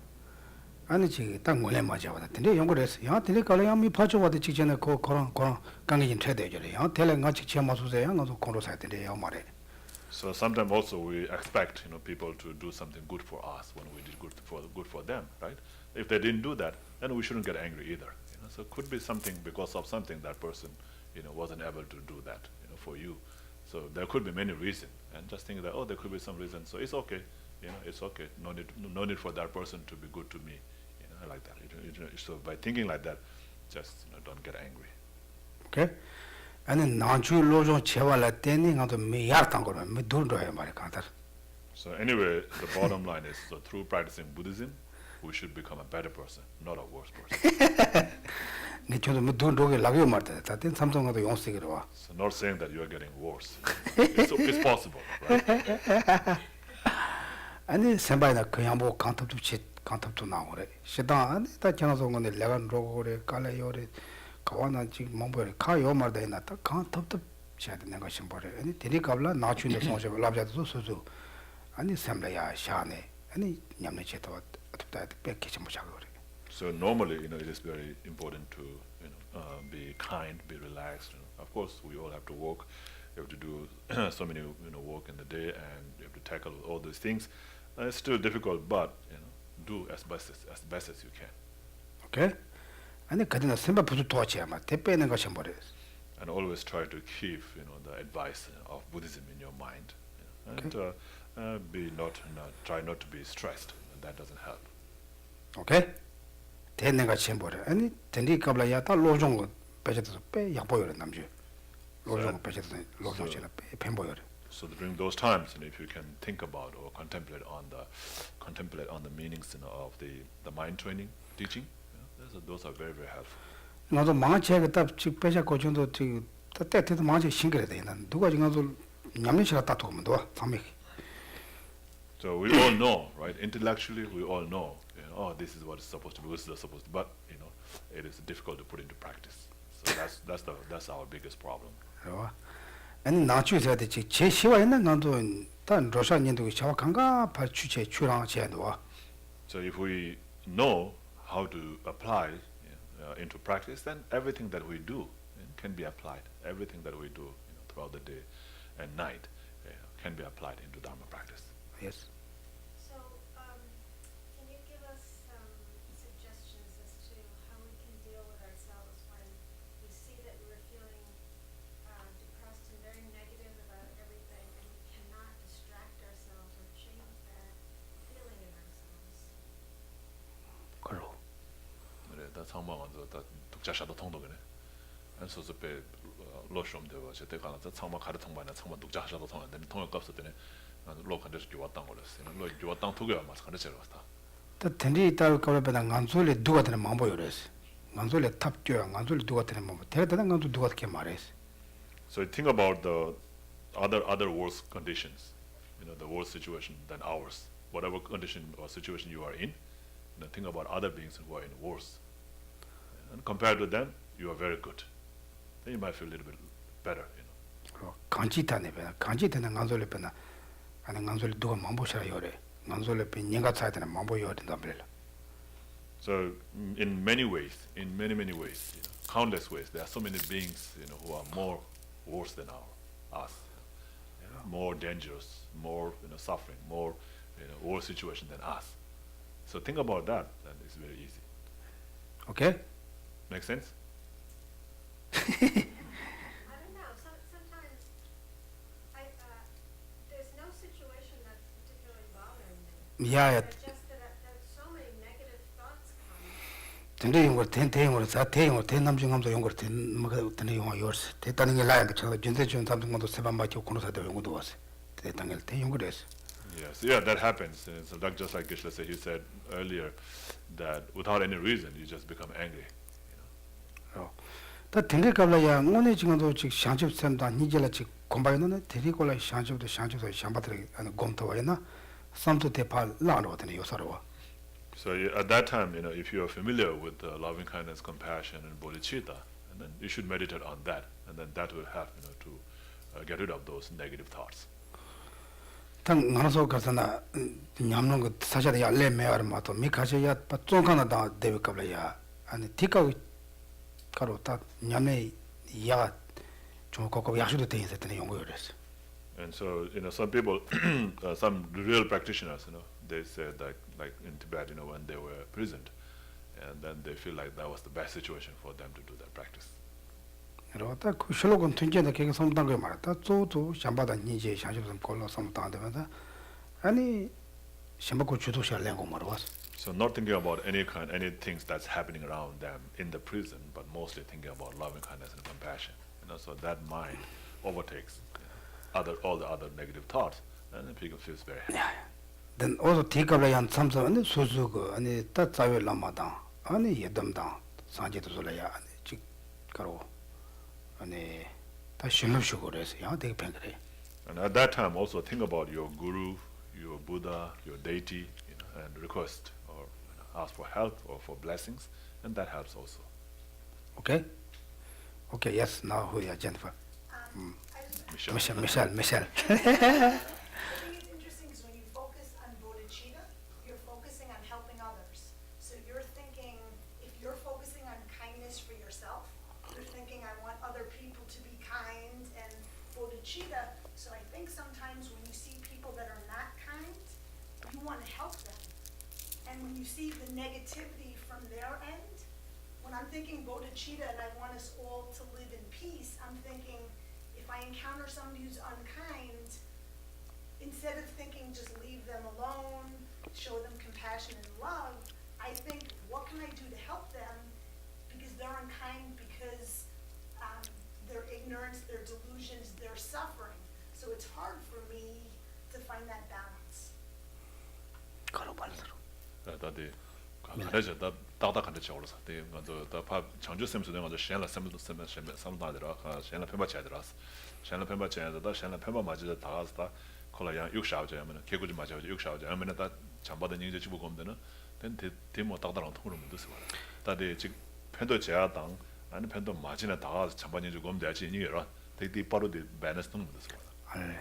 아니 지딱 몰래 맞아봐다. 근데 연구를 야 근데 걸어야미 파줘봐도 직전에 그런 강의진 treatise. 야 대래 같이 체험하소세요. 나도 공로 사야 되는데 야 말해. So sometimes also we expect people to do something good for us when we did good for them, right? If they didn't do that, then we shouldn't get angry either. So it could be something because of something that person wasn't able to do that for you. So there could be many reasons, and just think that there could be some reason. So it's okay, it's okay. No need for that person to be good to me, like that. So by thinking like that, just don't get angry. Okay? 아니 나주 로종 제발라 때니 나도 미야탄 거는 미 둘도야 말이 간다. So anyway, the bottom line is so through practicing Buddhism, we should become a better person, not a worse person. 네 저도 미 둘도게 라고 말다. 다된 삼성가도 용식이로 와. So not saying that you are getting worse. It's possible, right? 아니 선바이나 그냥 뭐 간탑도 나오래. 시다 아니 다 지나서 건데 내가 로고래 깔래요래 가와나 지금 뭐래 가요 말다 해놨다 간탑도 해야 되는 것이 뭐래. 아니 되니 갑라 나춘데 소셔 랍자도 소소. 아니 샘라야 샤네. 아니 냠네 제도 어떻다 뺏기지 못하고 그래. So normally, it is very important to be kind, be relaxed. Of course, we all have to work. You have to do so many work in the day, and you have to tackle all those things. It's still difficult, but do as best as you can. Okay? 아니 그때는 선바 부수 도와줘야 막 대빼는 것이 뭐래. And always try to keep the advice of Buddhism in your mind, and try not to be stressed. That doesn't help. Okay? 대내가 쳔보래. 아니 된디 갑라야 다 로종 배제도 빼 약보여래 남주. 로종 배제도 로종처럼 빼 펜보여래. So during those times, if you can think about or contemplate on the meanings of the mind training teaching, those are very, very helpful. 나도 망치가 딱 빼자 고정도 지 때때도 망치 신경을 돼. 난 누가 지금 냠내시가 딱 도면 돼. 담이. So we all know, right? Intellectually, we all know. This is what is supposed to be. This is supposed to. But it is difficult to put into practice. So that's our biggest problem. 아니 나주에서 되지 제 시와 있는 나도 단 로샤님도 시와 강가 발 주체 주랑 제도. So if we know how to apply into practice, then everything that we do can be applied. Everything that we do throughout the day and night can be applied into Dharma practice. Yes. So, can you give us some suggestions as to how we can deal with ourselves when we see that we're feeling depressed and very negative about everything, and we cannot distract ourselves or change that feeling in ourselves? 그러. 그래, 다 상방한서 다 독자샤도 통도그네. 안소스페 로숑 되고 제때 가나서 상방 가르통 바나 상방 독자샤도 통한데 통역 값을 때네. 로칸데스 좋았던 거랬어. 로 좋았던 두개가 맞아 가르쳐 왔다. 또 텐디 있다고 그러면 간솔에 누가 되는 망보여랬어. 간솔에 탑줘야 간솔에 누가 되는 망보. 대단한 간솔 누가 그렇게 말했어. So think about the other worse conditions, the worse situation than ours. Whatever condition or situation you are in, think about other beings who are in worse. And compared to them, you are very good. Then you might feel a little bit better. 간지타네 배나 간지타는 간솔에 배나 아니 간솔 누가 mamboshara yore. 간솔에 비 닝가 차이드나 mambo yore 담벨라. So in many ways, in many ways, countless ways, there are so many beings, who are more worse than us, more dangerous, more suffering, more worse situation than us. So think about that, and it's very easy. Okay? Make sense? I don't know. Sometimes there's no situation that's particularly bothering me. Yeah. But just that so many negative thoughts come. 근데 이거 대용으로 자 대용으로 대남중감도 용거 뭐가 되는 용어 요스 대단한 게 라인도 저 진짜 좀 담는 것도 세번 맞고 코노사도 용어도 왔어 대단한 대용거래서 Yes, yeah, that happens. And so just like Geshe said, he said earlier that without any reason, you just become angry. 다 댕게가라야 오늘 지금도 즉 샹집쌤다 니젤라 즉 공부하는 데리고라 샹집도 샹바들이 아니 곰토와이나 삼도 대파 라로 되는 요사로. So at that time, if you are familiar with loving kindness, compassion, and bodhicitta, and then you should meditate on that, and then that will help, to get rid of those negative thoughts. 당 나서 가서나 냠는 거 사자리 알레 메아르마도 미카제야 빠쫑가나다 데베가라야 아니 티카 가로다 냠네 야 좀고고 야수도 돼 있었던 용어였어. And so, some people, some real practitioners, they said that, like in Tibet, when they were imprisoned, and then they feel like that was the best situation for them to do that practice. 그러다 그 실록은 튼전에 계속 섬단 거 말았다. 조조 샴바다 니제 샹집좀 걸로 섬단다면서 아니 샴바고 주도시 알랭고 말았어. So not thinking about any things that's happening around them in the prison, but mostly thinking about loving kindness and compassion. So that mind overtakes all the other negative thoughts, and then people feels very happy. then also 티가라얀 삼서 아니 소수고 아니 따자외 라마다 아니 예담다 산제도 솔라야 아니 직 가로 아니 다 신뢰시고 그래서 야 되게 팽그래. And at that time, also think about your guru, your Buddha, your deity, and request or ask for help or for blessings, and that helps also. Okay? Okay, yes, now who is Jennifer? Michelle. Michelle. I think it's interesting because when you focus on bodhicitta, you're focusing on helping others. So you're thinking, if you're focusing on kindness for yourself, you're thinking, I want other people to be kind and bodhicitta. So I think sometimes when you see people that are not kind, you want to help them. And when you see the negativity from their end, when I'm thinking bodhicitta and I want us all to live in peace, I'm thinking, if I encounter somebody who's unkind, instead of thinking just leave them alone, show them compassion and love, I think, what can I do to help them? Because they're unkind because their ignorance, their delusions, their suffering. So it's hard for me to find that balance. 가로 발서로. 다들 가르쳐 다 딱딱한데 저러서 대 먼저 다 장주 쌤도 내가 셴라 쌤도 쌤나더라 셴라 펜바치더라 셴라 펜바치에다 셴라 펜바 맞이다 다가서 콜라야 6샤오자면 개구지 맞아요 6샤오자면 다 잠바던 얘기 지고 검되는 된 데모 딱딱한 통으로 문드서 봐 다들 즉 펜도 제야당 아니 펜도 맞이나 다가서 잠바 얘기 지고 검돼야지 이게라 되게 바로 데 밸런스 통 문드서 봐 아니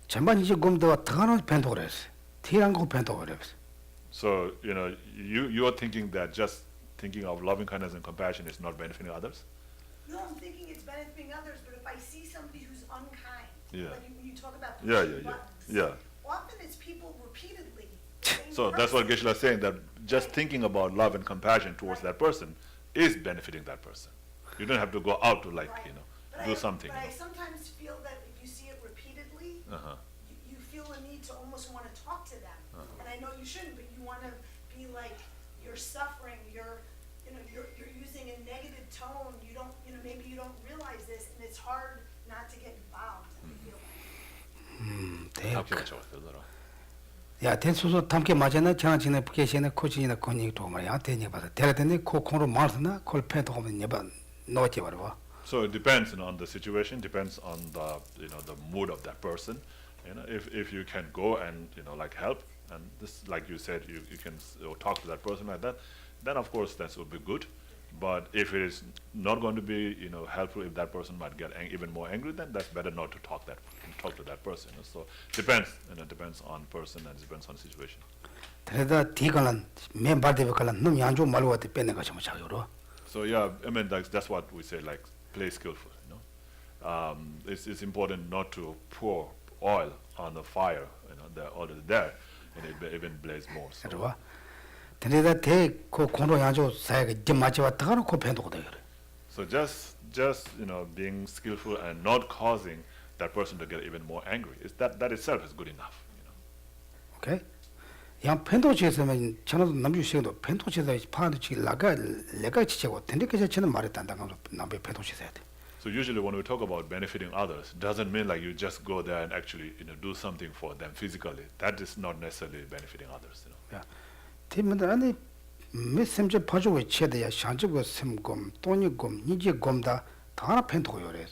전반 이제 검도와 더하는 펜도 그랬어. 티란 거 펜도 그랬어. So, you are thinking that just thinking of loving kindness and compassion is not benefiting others? No, I'm thinking it's benefiting others, but if I see somebody who's unkind, Yeah. like when you talk about Yeah, pushing yeah, buttons, yeah. often it's people repeatedly. same So that's what person. Geshe is saying, that just thinking about love and compassion towards that person is benefiting that person. You don't have to go out to Right. But do something. But I sometimes feel that if you see it repeatedly, Uh-huh. you feel a need to almost want to talk to them. And I know you shouldn't, but you want to be like, you're suffering, you're using a negative tone, you don't, maybe you don't realize this, and it's hard not to get involved, I feel like. 대역. 야, 대수소 담게 맞았나? 장진에 계시네 코치나 코니 도 말이야. 대니 봐서. 대라더니 코콩으로 말스나 콜 펜도 하면 네바 놓지 말아. So it depends on the situation, depends on the mood of that person. If you can go and like help, and this, like you said, you can talk to that person like that, then of course that would be good. But if it is not going to be helpful, if that person might get even more angry, then that's better not to talk that talk to that person. So depends, depends on person and depends on situation. 그래다 디가는 멤버들 그런 너무 양조 말고 어디 빼는 거 좀 자유로. So yeah, I mean that's what we say, like play skillful. It's important not to pour oil on the fire. They're already there, and it even blaze more. So. 그래봐. 그래다 대그 공로 양조 사이가 좀 맞지 왔다가는 그 팬도 돼 그래. So just being skillful and not causing that person to get even more angry. That itself is good enough. 오케이. 양 팬도치에서는 저는 남주 시에도 팬도치에서 파는 치 라가 내가 지체고 텐데께서 저는 말했단다. 그럼 남배 팬도치에서 해야 돼. So usually when we talk about benefiting others, it doesn't mean like you just go there and actually do something for them physically. That is not necessarily benefiting others. 야, 팀들 안에 메시지 봐주고 쳐야 상주고 semgom, 돈이곰, 니제곰다 다 팬도요래.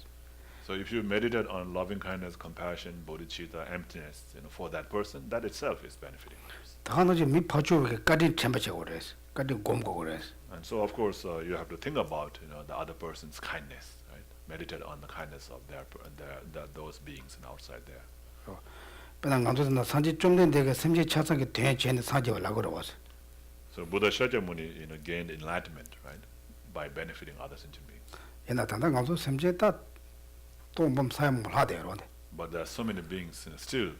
So if you meditate on loving kindness, compassion, bodhicitta, emptiness, for that person, that itself is benefiting others. 다나지 미 봐주고 까디 템버치고 그래. 까디 곰고 그래. And so of course you have to think about the other person's kindness, right? Meditate on the kindness of those beings outside there. 그냥 감도는 산지 좀 된데가 sem지 차상게 대체는 사지 올라 그러고서. So Buddha Shakyamuni gained enlightenment, right, by benefiting other sentient beings. 옛날 단단 감도 sem지다 또몸 사용을 하대요. But there are so many beings still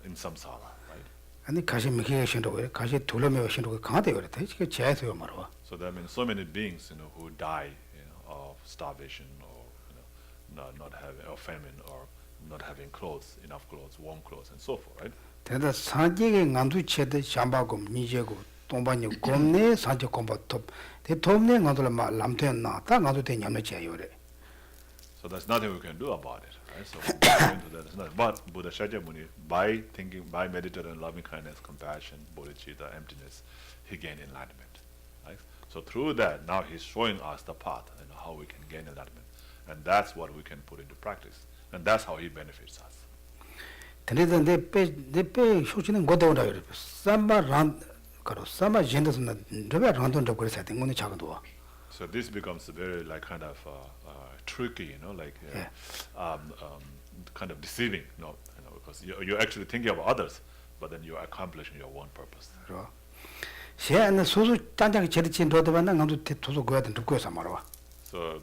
in samsara, right? 아니 가시 미기가 신도고 그래. 가시 둘러매고 신도고 강하대요. 그래. 이게 제에서요 말어. So there have been so many beings who die of starvation or not having or famine or not having clothes, enough clothes, warm clothes, and so forth, right? 대다 산지게 감두체도 샴바곰 니제고 동반이 곰네 산지 곰바톱 대 톱네 감도를 말 남태나 다 감도 된 냠내지요래. So there's nothing we can do about it, right? So there's nothing. But Buddha Shakyamuni, by meditating on loving kindness, compassion, bodhicitta, emptiness, he gained enlightenment, right? So through that, now he's showing us the path and how we can gain enlightenment, and that's what we can put into practice, and that's how he benefits us. 근데 내빼 효치는 고대오라 그래. 삼바란 그러 삼바 젠더스는 저배 란돈 그래서 된 거는 작은도. So this becomes very like kind of tricky, kind of deceiving, because you're actually thinking of others, but then you're accomplishing your own purpose. 그러. 세안은 소소 짠짠이 제대친 로드만 나도 도서 거야 된 듣고서 말아. So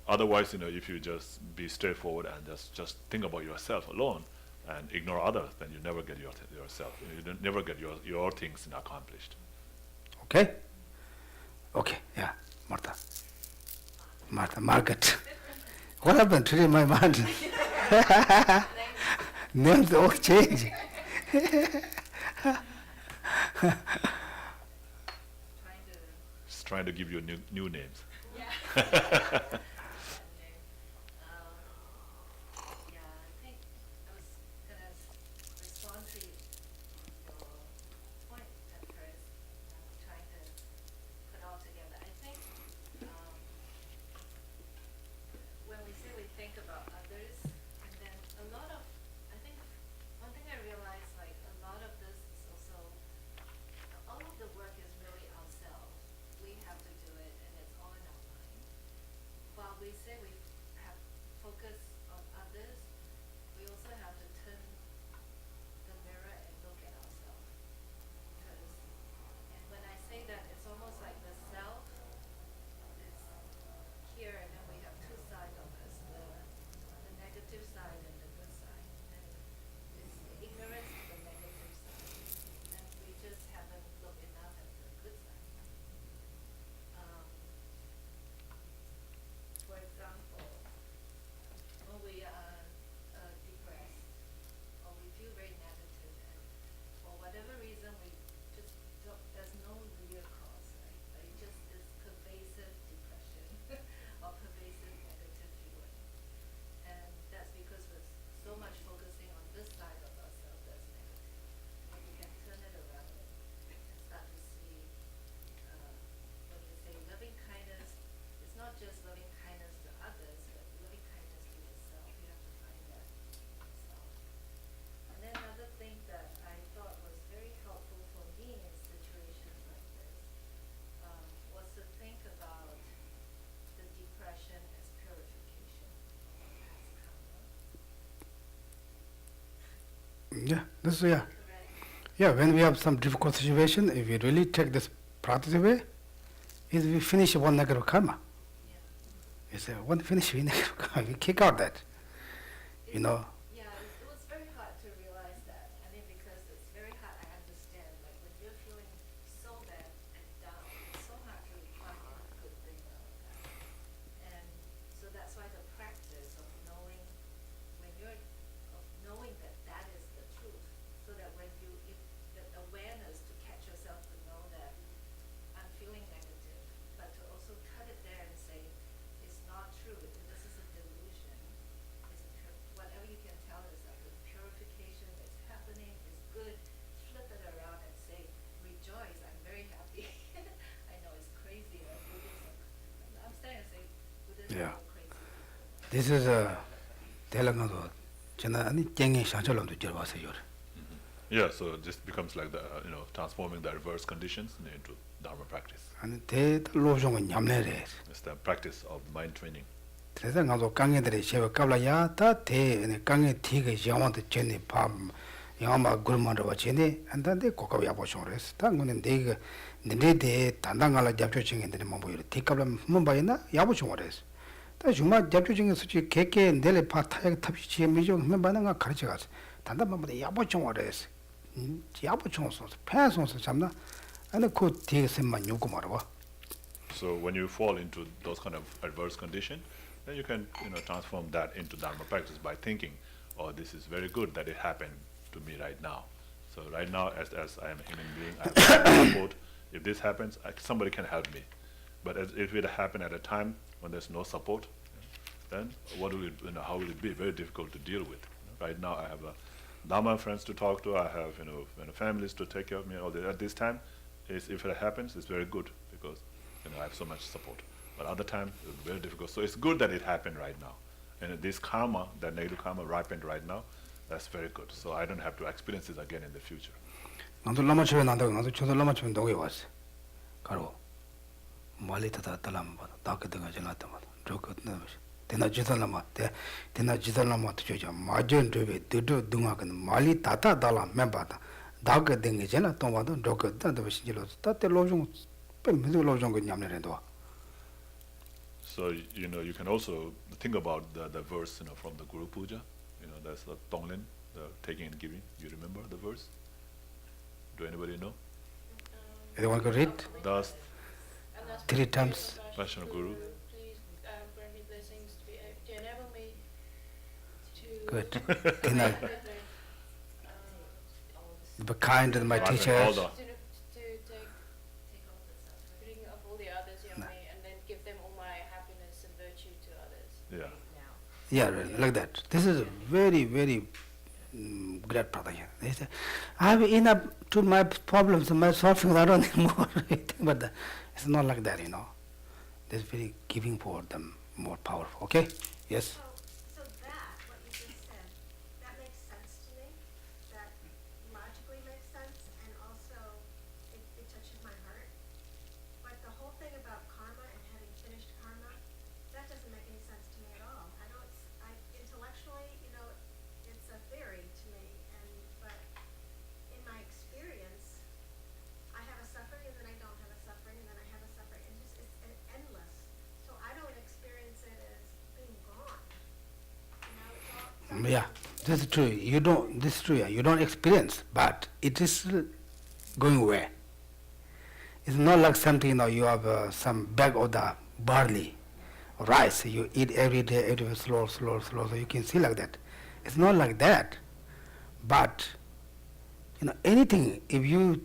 otherwise, if you just be straightforward and just think about yourself alone and ignore others, then you never get yourself. You never get your things accomplished. 오케이? 오케이. 야, Margaret. What happened to my mind? Names all change. Just trying to give you new names. Yeah, this is, yeah, when we have some difficult situation, if we really take this practice away, is we finish one negative karma. It's one finish we negative karma, we kick out that, you know. Yeah, it was very hard to realize that. I mean, because it's very hard, I understand. Like when you're feeling so bad and down, it's so hard to find a good thing out of that. And so that's why the practice of knowing when you're of knowing that that is the truth, so that when you if the awareness to catch yourself to know that I'm feeling negative, but to also cut it there and say it's not true. This is a delusion. Whatever you can tell is like a purification is happening, is good. Flip it around and say, rejoice, I'm very happy. I know it's crazy, Buddhism. I'm starting to say Buddhism Yeah. is crazy. This is a Telangana, China, and Jengi Shanchalom to Jervasa. Yeah, so this becomes like the transforming the reverse conditions into Dharma practice. And they Lojong Yamle. It's the practice of mind training. There's also Gangi Sheva Kablaya, that they and Gangi Tiga Yawan the Jenny Pam, Yama Gurmanda Wachini, and then they cook up Yaboshores. Tangun and Dig, the day Tandangala Japching in the Mumbai, take up Mumbai, Yaboshores. That's you might Japching is such a cake and Dele Patay Tapichi, Mijo, Membananga Karchigas, Tandama the Yaboshores, Yabochons, pants on Samna, and a could take some Manukumarawa. So when you fall into those kind of adverse conditions, then you can transform that into Dharma practice by thinking, oh, this is very good that it happened to me right now. So right now, as I am a human being, I have support. If this happens, somebody can help me. But if it happened at a time when there's no support, then how will it be? Very difficult to deal with. Right now, I have Dharma friends to talk to. I have families to take care of me. All that. At this time, if it happens, it's very good because I have so much support. But other time, it's very difficult. So it's good that it happened right now. And this karma, that negative karma ripened right now, that's very good. So I don't have to experience this again in the future. 나도 라마초에 난다고 나도 저도 라마초에 동에 왔어. 가로 말리다다 달람 봐. 다그다가 지나다 봐. 저거는 대나 지달라마 대나 지달라마 저저 마전 저베 드도 등하건 말리 다다 달람 멤바다. 다그 등이 지나 또 와도 저거 다도 신지로 다때 로종 뱀도 로종 거 냠내래도. So you can also think about the verse from the Guru Puja. That's the Tonglen, the taking and giving. You remember the verse? Do anybody know? Anyone can read? Thus, 3 times. Passion of Guru. Please grant me blessings to enable me to Good. Then be kind to my Right, teachers. hold on. to take all the suffering. bring up all the others in me and then give them all my happiness and virtue to others. Yeah. Yeah, really, like that. This is a very, very great prayer. They say, I have enough to my problems, my suffering, I don't need more. But it's not like that, There's very giving for them more powerful. Okay? Yes? So that, what you just said, that makes sense to me. That logically makes sense, and also it touches my heart. But the whole thing about karma and having finished karma, that doesn't make any sense to me at all. Intellectually, it's a theory to me, but in my experience, I have a suffering and then I don't have a suffering and then I have a suffering, and it's endless. So I don't experience it as being gone. It's all. Yeah, this is true. This is true. You don't experience, but it is going away. It's not like something, you have some bag of the barley, rice, you eat every day, slow, so you can see like that. It's not like that. But, anything, if you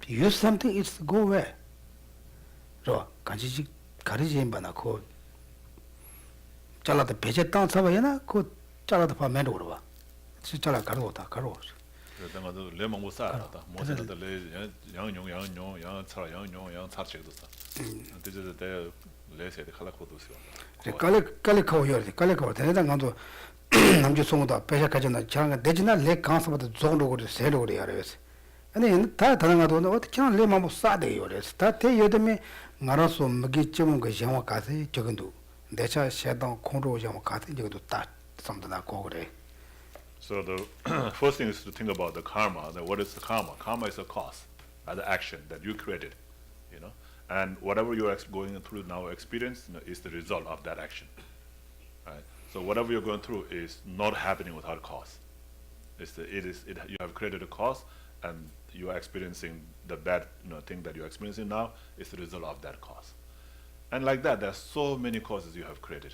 use something, it's go away. So, 간지직 가리지 임바나 그 잘라도 배제 땅 사봐야나 그 잘라도 봐 맨으로 그러봐. 잘라 가르고다 가르고. 내가 내 먹고 살았다. 뭐지도 내 양용 차 양용 차치도 사. 그때 때 레세에 칼라코도 있어. 깔리 커요. 내가 간도 남주 송도 배작하잖아. 장가 내지나 레 강서부터 종로 그래 세로 그래 알아서. 아니 다 다른 것도 어떻게 레 마음 싸대요. 그래서 다 대여되면 나라서 먹이 좀 그 영화 가서 저건도 내차 세당 공로 영화 가서 저것도 다 섬다 고 그래. So the first thing is to think about the karma. Then what is the karma? Karma is a cause, the action that you created, and whatever you are going through now experience is the result of that action. Right? So whatever you're going through is not happening without cause. You have created a cause, and you are experiencing the bad thing that you're experiencing now is the result of that cause. And like that, there are so many causes you have created.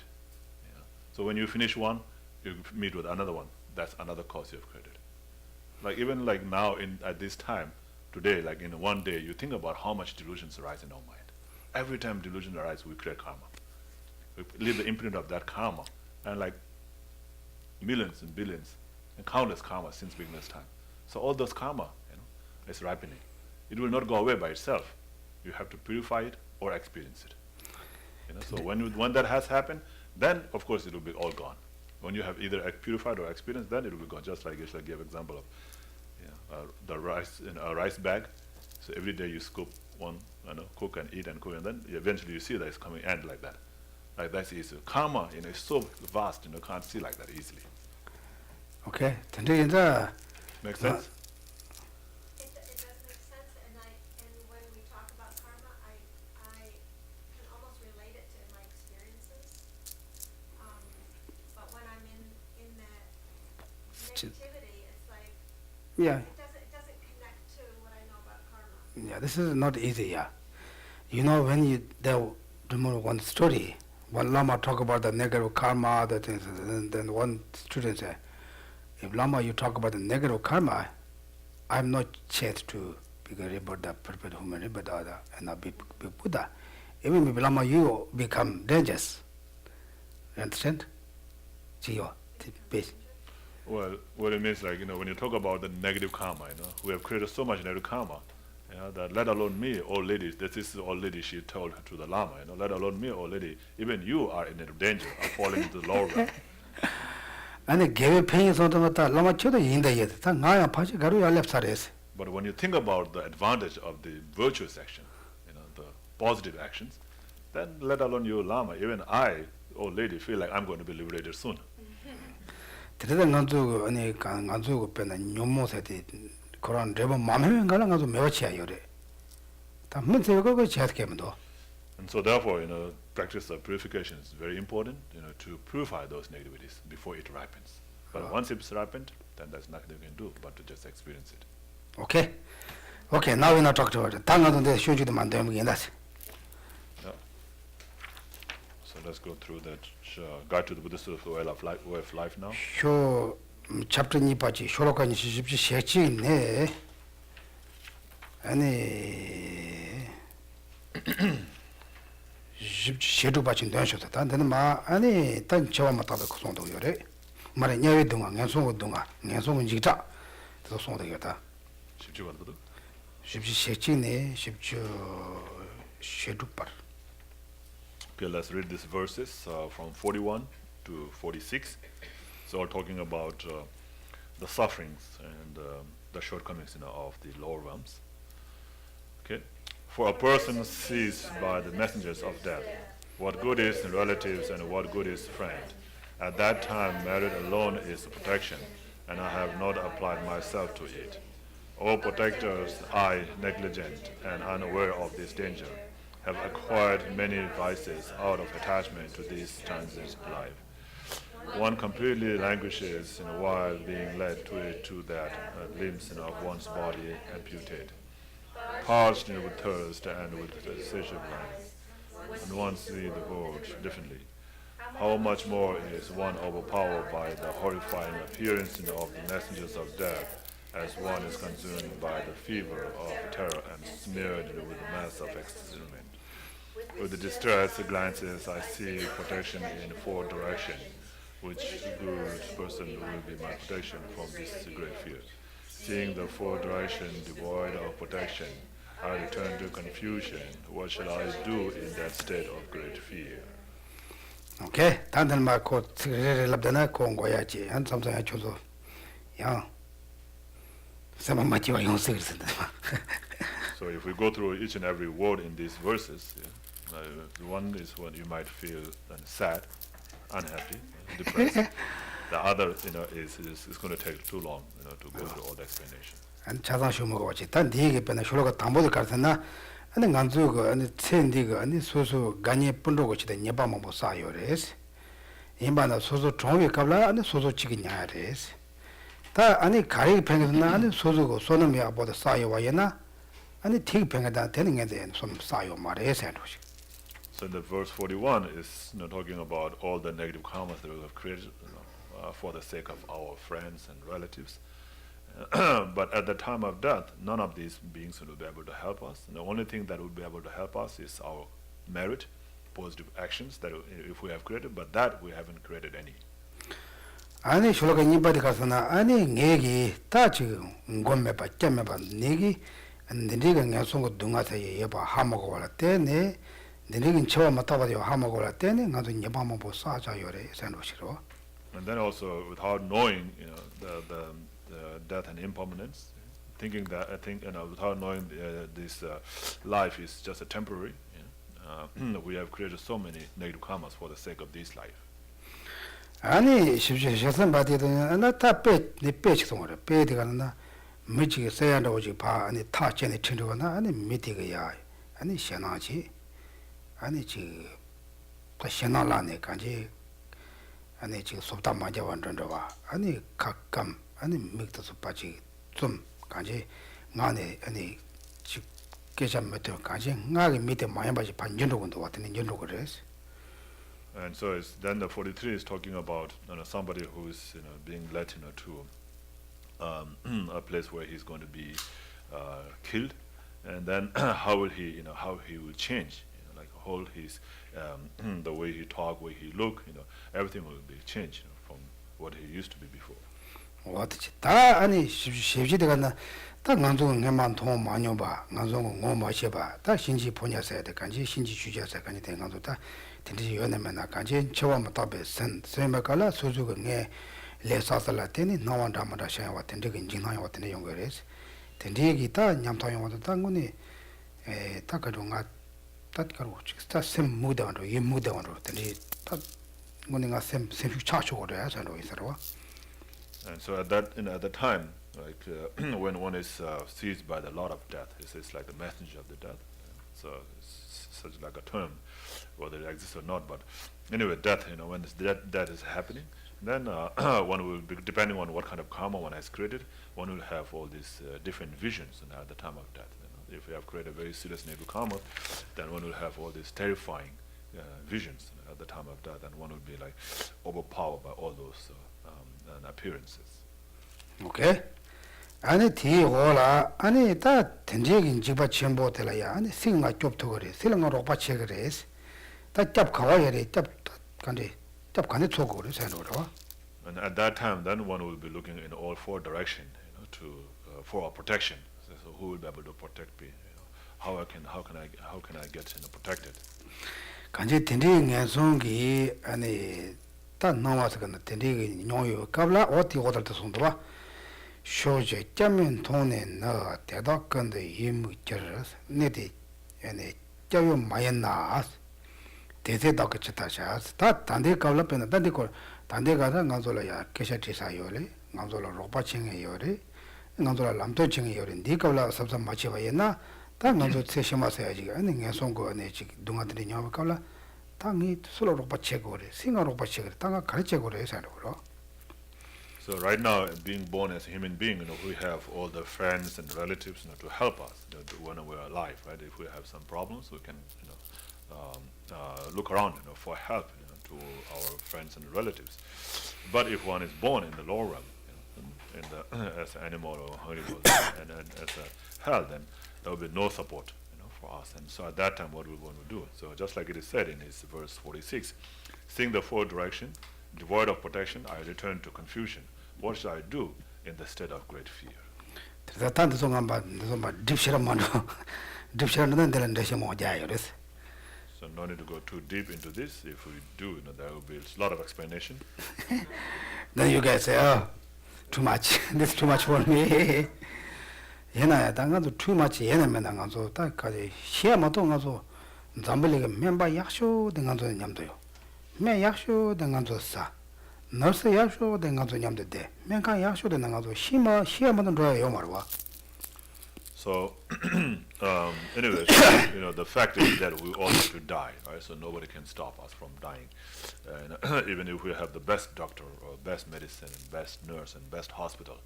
So when you finish one, you meet with another one. That's another cause you have created. Like even like now at this time, today, like in one day, you think about how much delusions arise in our mind. Every time delusion arises, we create karma. We leave the imprint of that karma, and like millions and billions and countless karma since beginner's time. So all those karma, is ripening. It will not go away by itself. You have to purify it or experience it. So when that has happened, then of course it will be all gone. When you have either purified or experienced, then it will be gone. Just like Geshe gave example of the rice in a rice bag. So every day you scoop one, cook and eat and cook, and then eventually you see that it's coming end like that. Like that's easy. Karma, is so vast, can't see like that easily. Okay. Makes sense? It does make sense, and when we talk about karma, I can almost relate it to my experiences. But when I'm in that negativity, it's like Yeah. it doesn't connect to what I know about karma. Yeah, this is not easy, yeah. When there remember one story, one Lama talk about the negative karma, other things, and then one student said, if Lama, you talk about the negative karma, I'm not chance to become revered the perfect human, revered other, and not be Buddha. Even if Lama, you become dangerous. You understand? Well, what it means, like, when you talk about the negative karma, we have created so much negative karma, that let alone me, old lady, this is the old lady she told to the Lama, let alone me, old lady, even you are in danger of falling into the lower realm. And give pain so that Lama Choda in the yet, Naya Pachi Garu left Sares. But when you think about the advantage of the virtuous action, the positive actions, then let alone you, Lama, even I, old lady, feel like I'm going to be liberated soon. Ganzu, any Ganzu, Pen and Yomo said it, Koran, Deva Mamma, Galangazu Mevacha Yore. Tamitego chat came though. And so therefore, practice of purification is very important, to purify those negativities before it ripens. But once it's ripened, then there's nothing you can do but to just experience it. Okay. Okay, now we're not talking about it. Tangan de show you the man again. That's Yeah. So let's go through that guide to the Bodhisattva Way of Life now. show chapter ni pachi, Shoroka ni shipchi shechi ne. Any shedu pachi don't show that. Then ma any tan chawamata song do yore. Mare nyawe dunga, nyansong dunga, nyansong jita. The song the yata. Shipchi shechi ne, shipchu shedupar. Okay, let's read these verses from 41 to 46. So we're talking about the sufferings and the shortcomings of the lower realms. Okay, for a person sees by the messengers of death what good is in relatives and what good is friend. At that time, merit alone is protection, and I have not applied myself to it. O protectors, I, negligent and unaware of this danger, have acquired many vices out of attachment to this transient life. One completely languishes while being led to that limbs of one's body amputate, parched with thirst and with satiety, and one sees the world differently. How much more is one overpowered by the horrifying appearance of the messengers of death, as one is consumed by the fever of terror and smeared with the mass of excitement. With the distressed glances, I see protection in four directions. Which good person will be my protection from this great fear? Seeing the four directions devoid of protection, I return to confusion. What shall I do in that state of great fear? Okay, Tantan Marco, Labdana, Congoyachi, and something I chose. Yeah. Some of my young citizens. So if we go through each and every word in these verses, one is when you might feel sad, unhappy, depressed. The other, is going to take too long, to go through all the explanation. And 차상 쇼모가 왔지. 단 뒤에 배나 쇼로가 담보도 가르쳤나? 아니 간주고 아니 첸디가 아니 소소 간이 뿐로고 치다 녀바만 못 사요레스. 임바나 소소 종이 갑라 아니 소소 치기냐레스. 다 아니 가리 팽에서나 아니 소소고 소놈이 아보다 사요 와야나 아니 티 팽에다 되는 게 좀 사요 말해서 So in the verse 41 is talking about all the negative karmas that we have created for the sake of our friends and relatives. But at the time of death, none of these beings will be able to help us. And the only thing that will be able to help us is our merit, positive actions that if we have created, but that we haven't created any. 아니 쇼로가 니바디 가서나 아니 내기 다 지금 곰매바 잼매바 내기 내리가 녀송고 둥아서에 여봐 하먹어 올 때네 내리긴 처음 맡아봐요 하먹어 올 때네 나도 녀바만 보 싸자요래 산로시로. And then also without knowing the death and impermanence, thinking that without knowing this life is just a temporary, we have created so many negative karmas for the sake of this life. 아니 십시에서 바디도 나타 빼네 빼치송을 빼디가나 미치게 써야도 오지 봐 아니 타 전에 친구가 아니 미티가야 아니 신나지 아니 지 신나라네 간지 아니 지금 속다 맞아 완전도 봐 아니 가끔 아니 miktasu pachi zum kanji ngane ani chi kecham meto kanji ngage mite maya bachi panjendo gondo watene jendo gores. And so then the 43 is talking about somebody who is being led to a place where he's going to be killed, and then how will he how he will change, like whole his the way he talk, way he look, everything will be changed from what he used to be before. 어떻게 다 아니 십시대가나 다 간종 내만 돈 많이 봐 간종 뭐 마셔 봐다 신지 보냐서야 돼 간지 신지 주자서 간지 된 간도 다 된지 연애만 간지 처음 답에 선 세마깔라 소주가 내 레사살라 때니 나완다마다 샤와 된지 인진하여 왔는데 연결해서 된지 기타 냠타용 왔다 당고니 에 딱가종아 딱가로 스타 셈 무다로 이 무다로 된지 딱 뭐는가 셈 차초거려 하잖아 이사로. And so at the time, like when one is seized by the Lord of Death, it's like the messenger of the death. So it's such like a term, whether it exists or not. But anyway, death. When this death is happening, then one will be, depending on what kind of karma one has created, one will have all these different visions at the time of death. If you have created a very serious negative karma, then one will have all these terrifying visions at the time of death, and one will be like overpowered by all those and appearances. Okay. 아니 뒤오라 아니 다 된적인 집아 전부 될라야 아니 생가 좁도 그래 생가 로바체 그래 다잡 가와야래 잡 간데 잡 간데 쏘고 그래 생으로. And at that time, then one will be looking in all four directions, for our protection. So who will be able to protect me? How can I get protected? 간제 된적인 애송기 아니 다 나와서 근데 된적인 뇨요 갑라 어디 오달도 손도 쇼제 짜면 돈에 너 대답 건데 이무저스 네디 에네 짜요 마였나 대세다 그치다샤 다 단대 갑라 빼나 단대 거 단대 가서 간솔라야 계셔지사요래 간솔라 로바칭이요래 간솔라 람도칭이요래 니 갑라 섭섭 마치 봐였나 다 간솔 세심하세야지 아니 녀송거 네 지 동아들이 녀 갑라 당이 솔로 로바체고래 싱어 로바체고래 당가 가르체고래 해서로. So right now, being born as a human being, we have all the friends and relatives, to help us when we're alive, right? If we have some problems, we can, look around, for help, to our friends and relatives. But if one is born in the lower realm, as an animal or animal, and as a hell, then there will be no support, for us. And so at that time, what we want to do? So just like it is said in his verse 46, seeing the four direction, devoid of protection, I return to confusion. What should I do in the state of great fear? So no need to go too deep into this. If we do, there will be a lot of explanation. Then you guys say, oh, too much. This is too much for me. Too much. nurse yasho de ngazo nyamde de. Menka yasho de ngazo shima madan roya yomarwa. So, anyway, the fact is that we all have to die, right? So nobody can stop us from dying. And even if we have the best doctor or best medicine and best nurse and best hospital,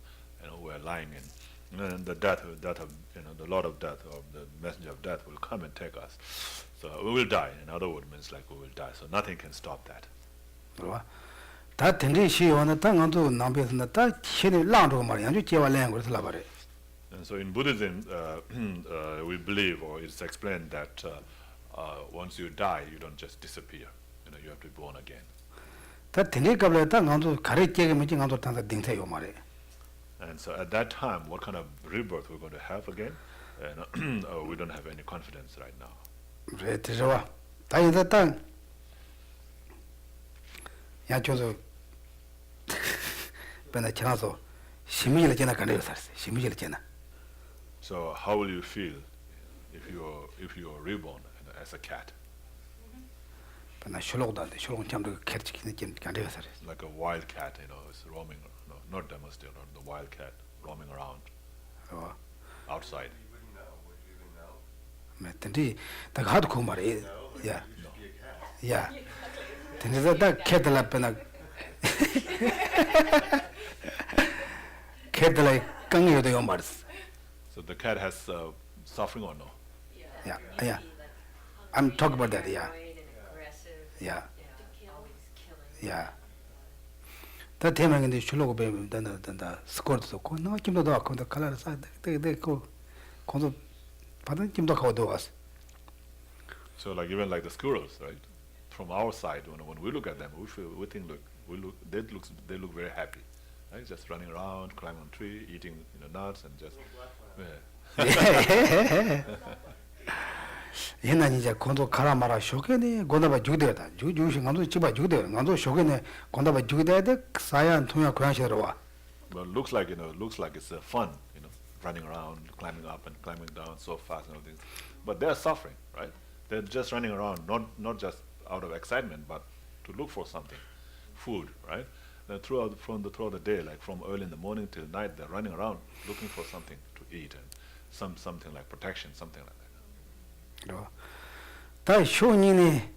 we're lying in, and the death of, the Lord of Death or the messenger of death will come and take us. So we will die. In other words, means like we will die. So nothing can stop that. 다 텐디 시원은 땅안도 남베스나 다 신이 랑도 말이야. 아주 제와 랭고 그래서 라바래. And so in Buddhism, we believe, or it's explained that once you die, you don't just disappear. You have to be born again. 다 텐디 갑래 땅안도 가르치게 뭐지 안도 땅다 딩세요 말이야. And so at that time, what kind of rebirth we're going to have again? And we don't have any confidence right now. 그래 들어와. 다이다 땅. 야 저도 변에 지나서 심의를 지나 간대요 살았어. 심의를 지나. So how will you feel if you're reborn as a cat? 변에 쇼록다데 쇼록 참도 캐치기는 좀 간대요 살았어. Like a wild cat, is roaming, not domestic, not the wild cat roaming around outside. 근데 다 가도 그 말이야. 야. 야. 근데 다 캐들라 변에 캐들라 강요도 요 말스. So the cat has suffering or no? Yeah. I'm talking about that. Yeah. Yeah. Yeah. 다 대명인데 줄로고 배면 된다. 스코어도 고 너 김도 더 아까도 칼라를 사. 그 건도 받은 김도 가도 왔어. So like even like the squirrels, right? From our side, when we look at them, they look very happy, right? Just running around, climbing on tree, eating nuts, and just. 옛날 이제 건도 가라 마라 쇼게네 건다바 죽대다. 주신 건도 집아 죽대. 건도 쇼게네 건다바 죽대야 돼. 사양 통야 고양시로 와. But looks like it's fun, running around, climbing up and climbing down so fast and all things. But they're suffering, right? They're just running around, not just out of excitement, but to look for something, food, right? Throughout the day, like from early in the morning till night, they're running around looking for something to eat and something like protection, something like that. 다 쇼니네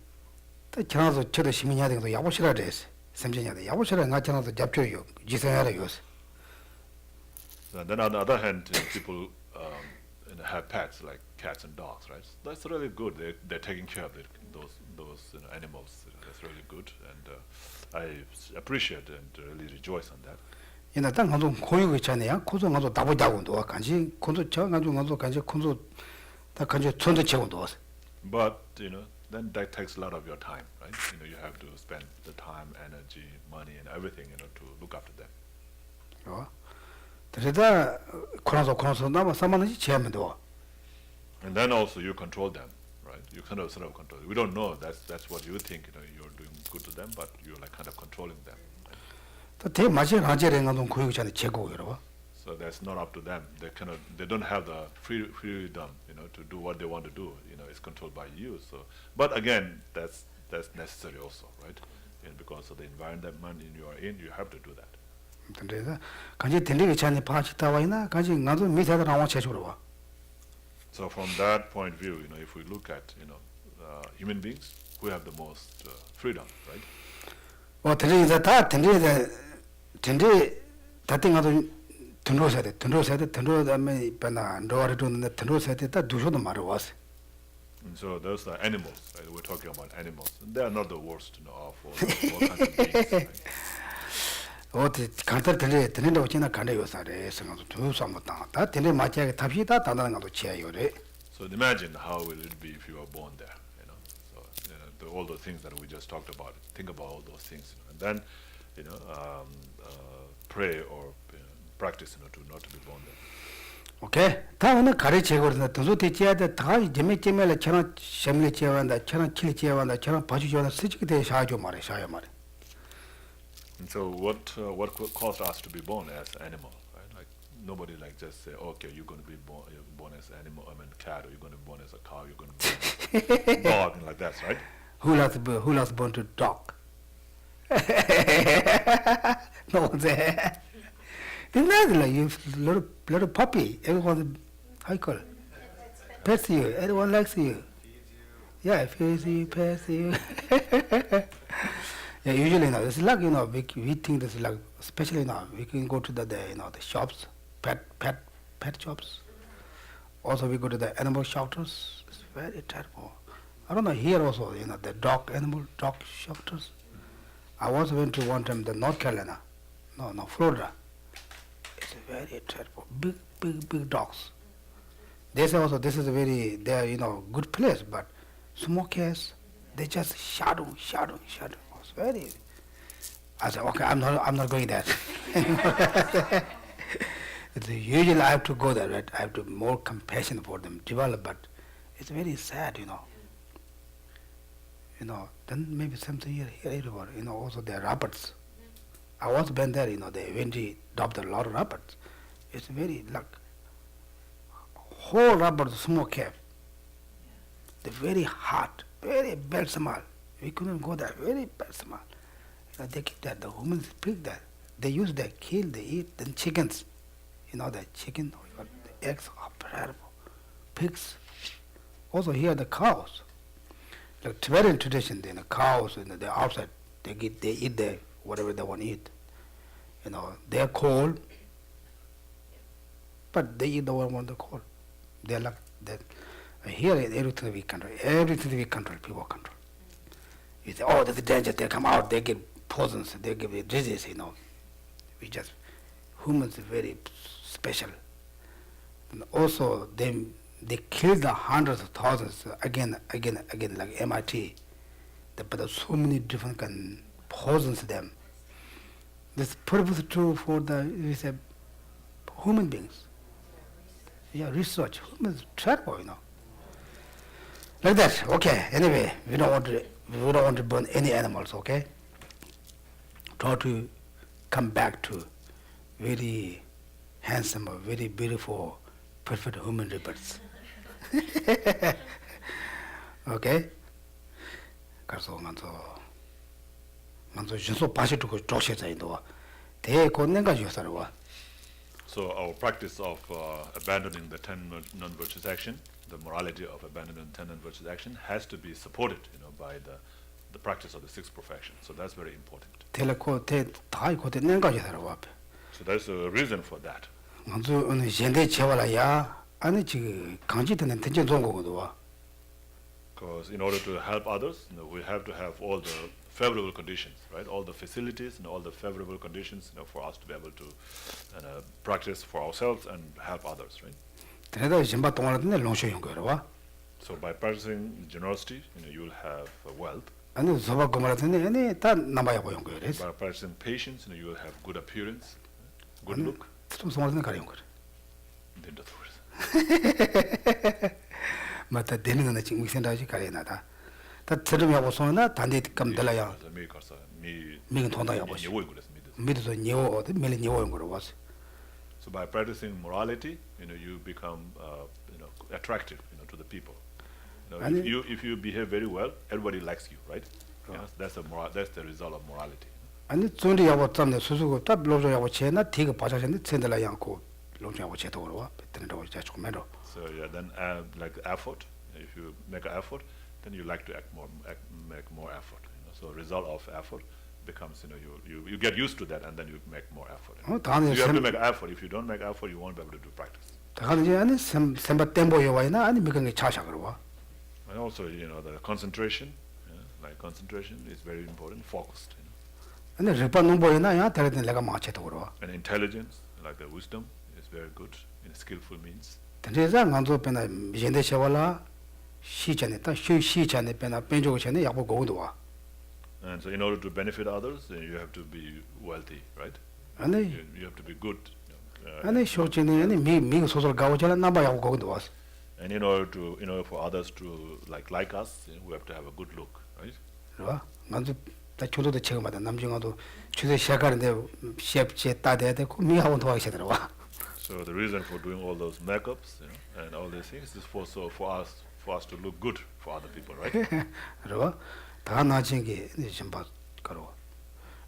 다 지나서 저도 시민이야 되고 야보시라 그랬어. 삼진이야 돼. 야보시라 나 지나서 잡혀요. 지생하래요. And then on the other hand, people have pets like cats and dogs, right? That's really good. They're taking care of those animals. That's really good, and I appreciate and really rejoice on that. 이나 땅 가서 고유가 있잖아요. 고소 가서 다보자고도 간지 고소 저 가서 간지 고소 다 간지 손도 채고도 왔어. But then that takes a lot of your time, right? You have to spend the time, energy, money, and everything, to look after them. 그래다 코로나서 나만 사만지 제하면 돼. And then also you control them, right? You kind of sort of control. We don't know that's what you think. You're doing good to them, but you're like kind of controlling them. 또 대마지 가제랭 가서 고유가 전에 제고 그러고. So that's not up to them. They don't have the freedom, to do what they want to do. It's controlled by you. So, but again, that's necessary also, right? Because of the environment you are in, you have to do that. 근데서 간지 들리기 전에 파치다 와이나 간지 나도 미사다 나와 제주로 와. So from that point of view, if we look at human beings, who have the most freedom, right? 들리다 다 들리 다팅가도 등로사야 돼. 등로다음에 배나 로아를 두는데 등로사야 돼. 다 두셔도 말어 왔어. And so those are animals, right? We're talking about animals. And they are not the worst, of all kinds of beings. Right? 어디 간tar 들린다고 지나 간에 요사래. 생각도 두서 못다. 다 들리 맞게 답시다 단단한 것도 지야요래. So imagine how will it be if you were born there, So all the things that we just talked about. Think about all those things, and then pray or practice, to not to be born there. 오케이. 다 오늘 가르치거든요. 등소 대지야 돼. 다 재미재미를 저는 셈리 지어한다. 저는 킬리 지어한다. 저는 봐주 지어한다. 스치게 돼 샤죠 말해. 샤야 말해. And so what caused us to be born as animal, right? Like nobody just say, okay, you're going to be born as animal, cat, or you're going to be born as a cow, you're going to be born as a dog, and like that, right? Who was born to dog? No one's there. It's not like you little puppy. Everyone, how you call it? Pets you. Everyone likes you. Yeah, feeds you, pets you. Yeah, usually, it's like, we think this is like, especially now, we can go to the shops, pet shops. Also, we go to the animal shelters. It's very terrible. I don't know, here also, the dog shelters. I also went to one time, the North Carolina, Florida. It's very terrible. Big dogs. They say also this is they're, good place, but smokers, they just shadow. It's very, I said, okay, I'm not going there. Usually I have to go there, right? I have to more compassion for them, develop, but it's very sad, then maybe something here about, also there are rabbits. I was been there, they eventually adopted a lot of rabbits. It's very like whole rabbit small cave. They're very hot, very bad smell. We couldn't go there, very bad smell. They keep that, the humans pick that. They use that, kill, they eat, then chickens. The chicken, the eggs are terrible. Pigs. Also here the cows. Like Tibetan tradition, the cows, they're outside. They eat whatever they want to eat. They're cold, but they eat the one want to cold. They're like that. Here, everything we control, people control. You say, oh, there's a danger, they come out, they get poisons, they get disease, We just, humans are very special. And also, they kill the hundreds of thousands again, like MIT. They put so many different kind of poisons to them. This purpose is true for human beings. Yeah, research. Humans terrible, Like that. Okay. Anyway, we don't want to burn any animals. Okay. Try to come back to very handsome, very beautiful, perfect human rebirths. Okay. 그래서 먼저 진소 바시두고 조셔져인도 대권낸 가지고 살아와. So our practice of abandoning the 10 non-virtuous action, the morality of abandoning 10 non-virtuous action, has to be supported, by the practice of the sixth perfection. So that's very important. So there's a reason for that. 먼저 어느 현대 재활이야. 아니 지금 강지되는 대전 좋은 거거든. Because in order to help others, we have to have all the favorable conditions, right? All the facilities and all the favorable conditions, for us to be able to practice for ourselves and help others, right? So by practicing generosity, you'll have wealth. By practicing patience, you will have good appearance, good look. Then the truth. 맞다 되는 거는 지금 생각하지 가려나다. 다 들으면 보소나 단대 감들어야. 미는 돈다야 보시. 미도 녀어 밀 녀어 거로 봤어. So by practicing morality, you become attractive, to the people. If you behave very well, everybody likes you, right? Yes, that's the result of morality. 아니 존리 야고 짬네 수수고 딱 로조 야고 제나 디가 바자전데 챈들라 양고 로조 야고 제도 거로 베트는다고 이제 조금 해도. So yeah, then like effort, if you make an effort, then you like to make more effort. So result of effort becomes, you get used to that, and then you make more effort. So you have to make effort. If you don't make effort, you won't be able to do practice. And also, the concentration, like concentration is very important. Focused. And intelligence, like the wisdom, is very good in skillful means. And so in order to benefit others, you have to be wealthy, right? You have to be good. And in order for others to like us, we have to have a good look, right? So the reason for doing all those makeups, and all these things is for us to look good for other people, right?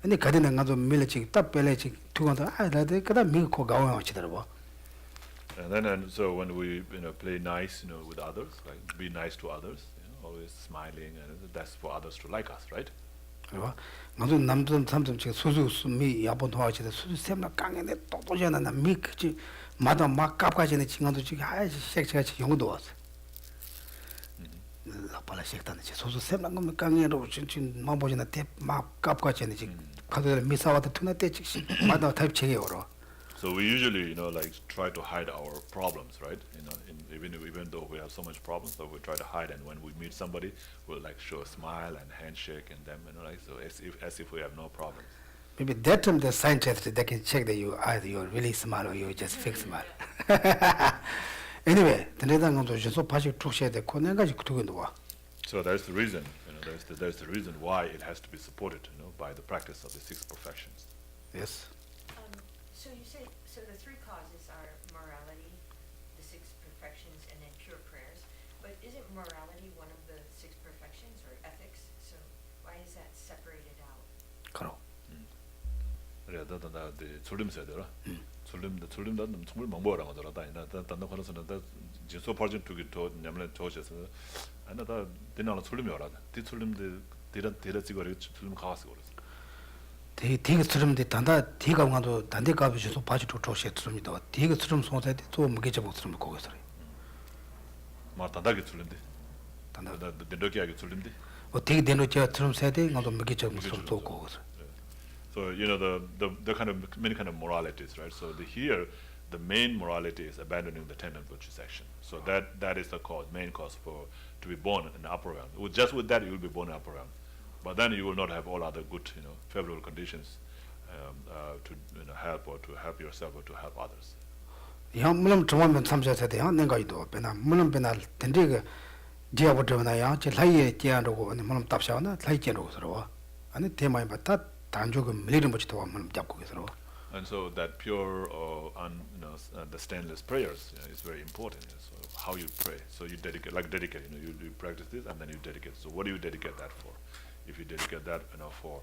근데 가디는 가서 밀치 딱 벨레치 두건도 아다데 그다 미고 가와 치더라고. And so when we play nice with others, like be nice to others, always smiling, and that's for others to like us, right? 그래봐. 나도 남들 삼점 지금 수수 미 야본 도와지다 수수 셈나 강에네 또또잖아 나 미크지 마다 막 깝가지네 친구도 지금 아이씨 색색같이 영도 왔어. 라팔라 색다네 수수 셈나 거 강에로 진짜 막 보지나 대막 깝가지네 지금 가들 미사와도 투나 때 지금 마다 타입 체계 오러. So we usually, like try to hide our problems, right? Even though we have so much problems, so we try to hide. And when we meet somebody, we'll like show a smile and handshake and them, like so as if we have no problems. Maybe that time the scientists they can check that you either you're really smile or you just fake smile. Anyway, the next thing is so passive to share the connection to do. So that's the reason, there's the reason why it has to be supported, by the practice of the 6 perfections. Yes. So you say, so the 3 causes are morality, the 6 perfections, and then pure prayers. But isn't morality one of the 6 perfections or ethics? So why is that separated out? 그럼. 그래, 나 졸림 써야 되라. 졸림도 정말 망보라고 저러다. 나 그래서는 나 진소 버전 두기 더 냠래 조셔서 나 되나는 졸림이 오라. 뒤 졸림도 데라 찍어려 졸림 가왔어 그래서. 되게 스름데 단다 되가 가도 단대 가비셔서 바지도 조시에 스름이다. 되게 스름 송사에 또 무게 잡고 스름 거기서. 마 단다게 졸림데. 단다 데르게 하게 졸림데. 되게 되는 저 스름 세대 가도 무게 잡고 스름 또 거기서. So the kind of many kind of moralities, right? So here the main morality is abandoning the 10 virtues action. So that is the main cause for to be born in the upper realm. Just with that you will be born in the upper realm. But then you will not have all other good, favorable conditions to help or to help yourself or to help others. 야 물론 정말 참사세대 야 내가 이도 배나 물론 배나 된데가 지하부터나 제 라이에 지하라고 물론 답샤나 라이 지하라고 서로 아니 대마에 맞다 단조금 밀리는 것이 더 물론 잡고 계서. And so that pure or the stainless prayers is very important. So how you pray, so you dedicate, you practice this and then you dedicate. So what do you dedicate that for? If you dedicate that, for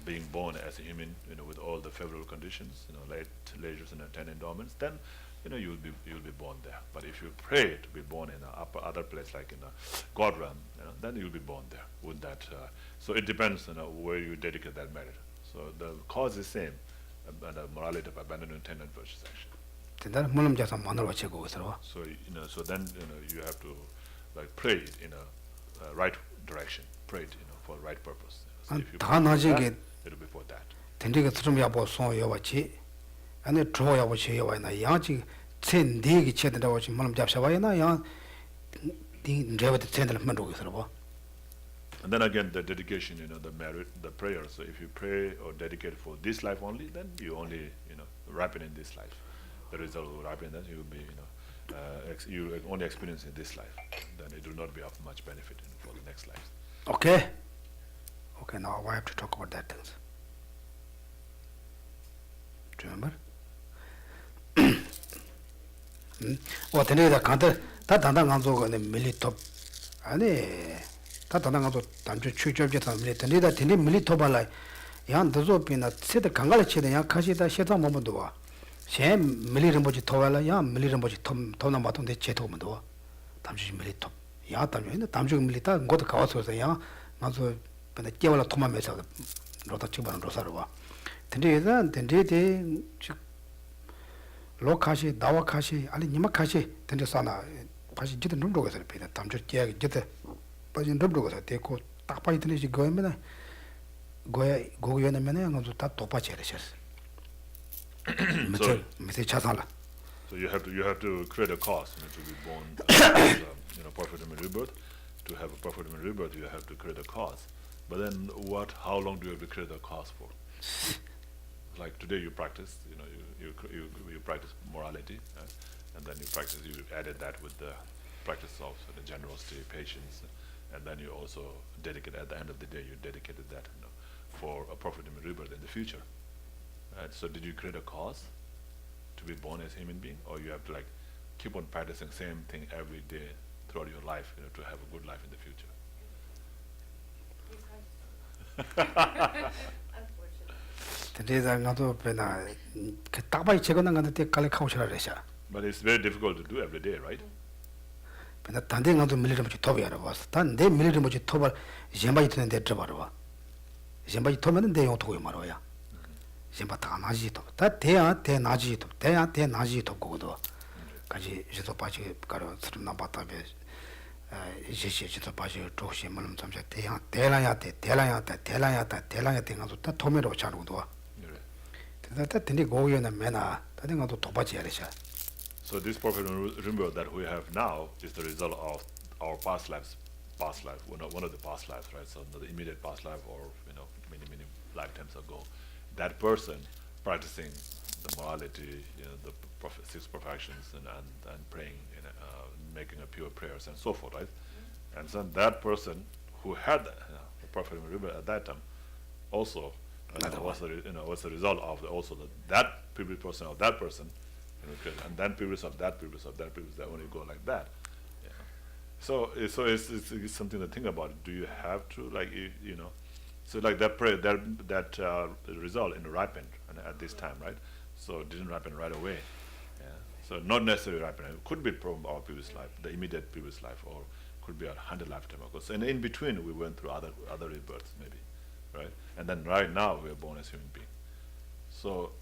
being born as a human, with all the favorable conditions, late leisures and 10 endowments, then you'll be born there. But if you pray to be born in other place like in a God realm, then you'll be born there with that. So it depends on where you dedicate that merit. So the cause is same, and the morality of abandoning 10 virtues action. 된다 물론 자서 만들어 치고 있어. So so then you have to pray it in a right direction, pray it for the right purpose. So if you 다 나지게 it'll be for that. 된데가 스름 야보 송 여와치 아니 조 야보치 여와나 야지 첸데기 체된다고 지금 물론 잡샤와나 야 레버트 첸들 만들고 있어. And then again, the dedication, the merit, the prayer. So if you pray or dedicate for this life only, then you only, ripen in this life. The result will ripen, then you will be, you only experience in this life. Then it will not be of much benefit for the next life. Okay. Okay, now I have to talk about that things. Do you remember? What the counter that Danganzo and the militop. 다다나가도 단주 추접제다 밀했는데 근데 밀리토발라 야 더조비나 세대 강갈치데 야 카시다 셰다 몸도 와. 셰 밀리름보지 토발라 야 밀리름보지 토나 마통데 제토면도 와. 담주 밀리토. 야 담주 담주 밀리다 것도 가와서서 야 맞아 근데 깨발라 토마메서 로다 찍바는 로사로 와. 근데 로카시 다와카시 아니 니마카시 근데 사나 다시 지도 눈도가서 배다 담주 깨기 지도 빠진 럽도가 되고 딱 빠지 들리지 거면은 고고연면은 아주 다 도파체르셔. 밑에 차살라. So you have to create a cause to be born perfect human rebirth. To have a perfect human rebirth you have to create a cause. But then how long do you have to create a cause for? Like today you practice, you practice morality and then you added that with the practice of the generosity, patience. And then you also dedicate, at the end of the day, you dedicated that for a perfect human rebirth in the future. Right? So did you create a cause to be born as a human being? Or you have to keep on practicing the same thing every day throughout your life to have a good life in the future? Unfortunately. But it's very difficult to do every day, right? So this perfect remember that we have now is the result of our past life, one of the past lives, right? So the immediate past life, or many lifetimes ago, that person practicing the morality, the six perfections, and praying, making a pure prayers and so forth, right? And so that person who had the perfect remember at that time also was the result of also that previous person of that person. And then previous of that previous of that previous, that only go like that. Yeah. So it's something to think about. Do you have to so like that prayer that result in ripened at this time, right? So it didn't ripen right away. Yeah. So not necessarily ripen. It could be from our previous life, the immediate previous life, or could be 100 lifetime ago. So in between we went through other rebirths maybe, right? And then right now we are born as human beings. So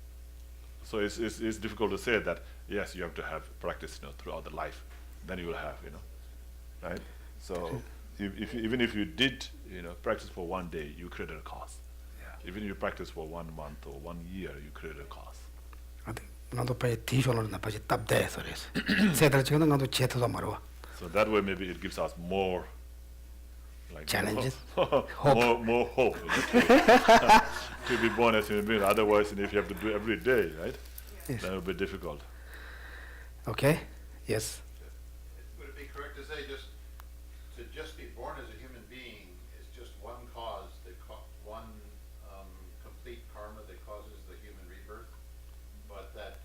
it's difficult to say that yes, you have to have practice throughout the life, then you will have right. So even if you did practice for one day, you created a cause. Yeah. Even if you practice for 1 month or 1 year, you created a cause. I think So that way maybe it gives us more challenges, more hope to be born as human being. Otherwise, if you have to do every day, right, yes, that would be difficult. Okay. Yes. Would it be correct to say just be born as a human being is just one cause, one complete karma that causes the human rebirth, but that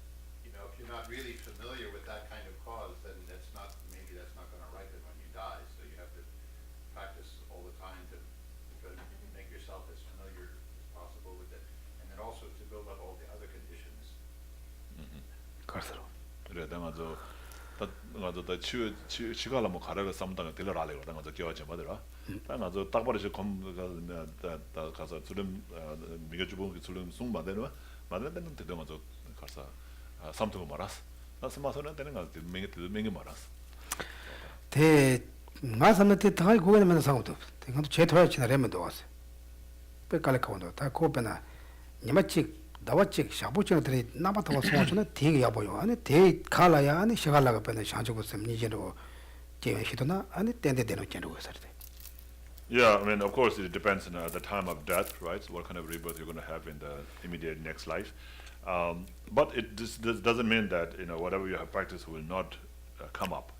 if you're not really familiar with that kind of cause, then maybe that's not going to ripen when you die. So you have to practice all the time to make yourself as familiar as possible with it, and then also to build up all the other conditions. 그래. 그래, 내가 저 치가라 뭐 가라가 삼다가 들어라래 그러다 가서 겨워져 맞더라. 내가 딱 버리지 가서 주름 미겨 주고 주름 숭 만드는 만드는 데도 가서 가서 삼투고 말았어. 나서 마서는 되는 거 맹이 말았어. 대 마삼한테 다 고개는 상관도. 내가 제 돌아 지나려면도 왔어. 뺄깔 가운데 다 고배나 니마치 다와치 샤보치들이 나바타와 소원은 되게 야보요. 아니 대 칼라야 아니 시갈라가 빼는 샤주고 섬니제로 제가 히도나 아니 땡데데노 제로 그랬대. Yeah, I mean, of course, it depends on the time of death, right? So what kind of rebirth you're going to have in the immediate next life. But this doesn't mean that whatever you have practiced will not come up.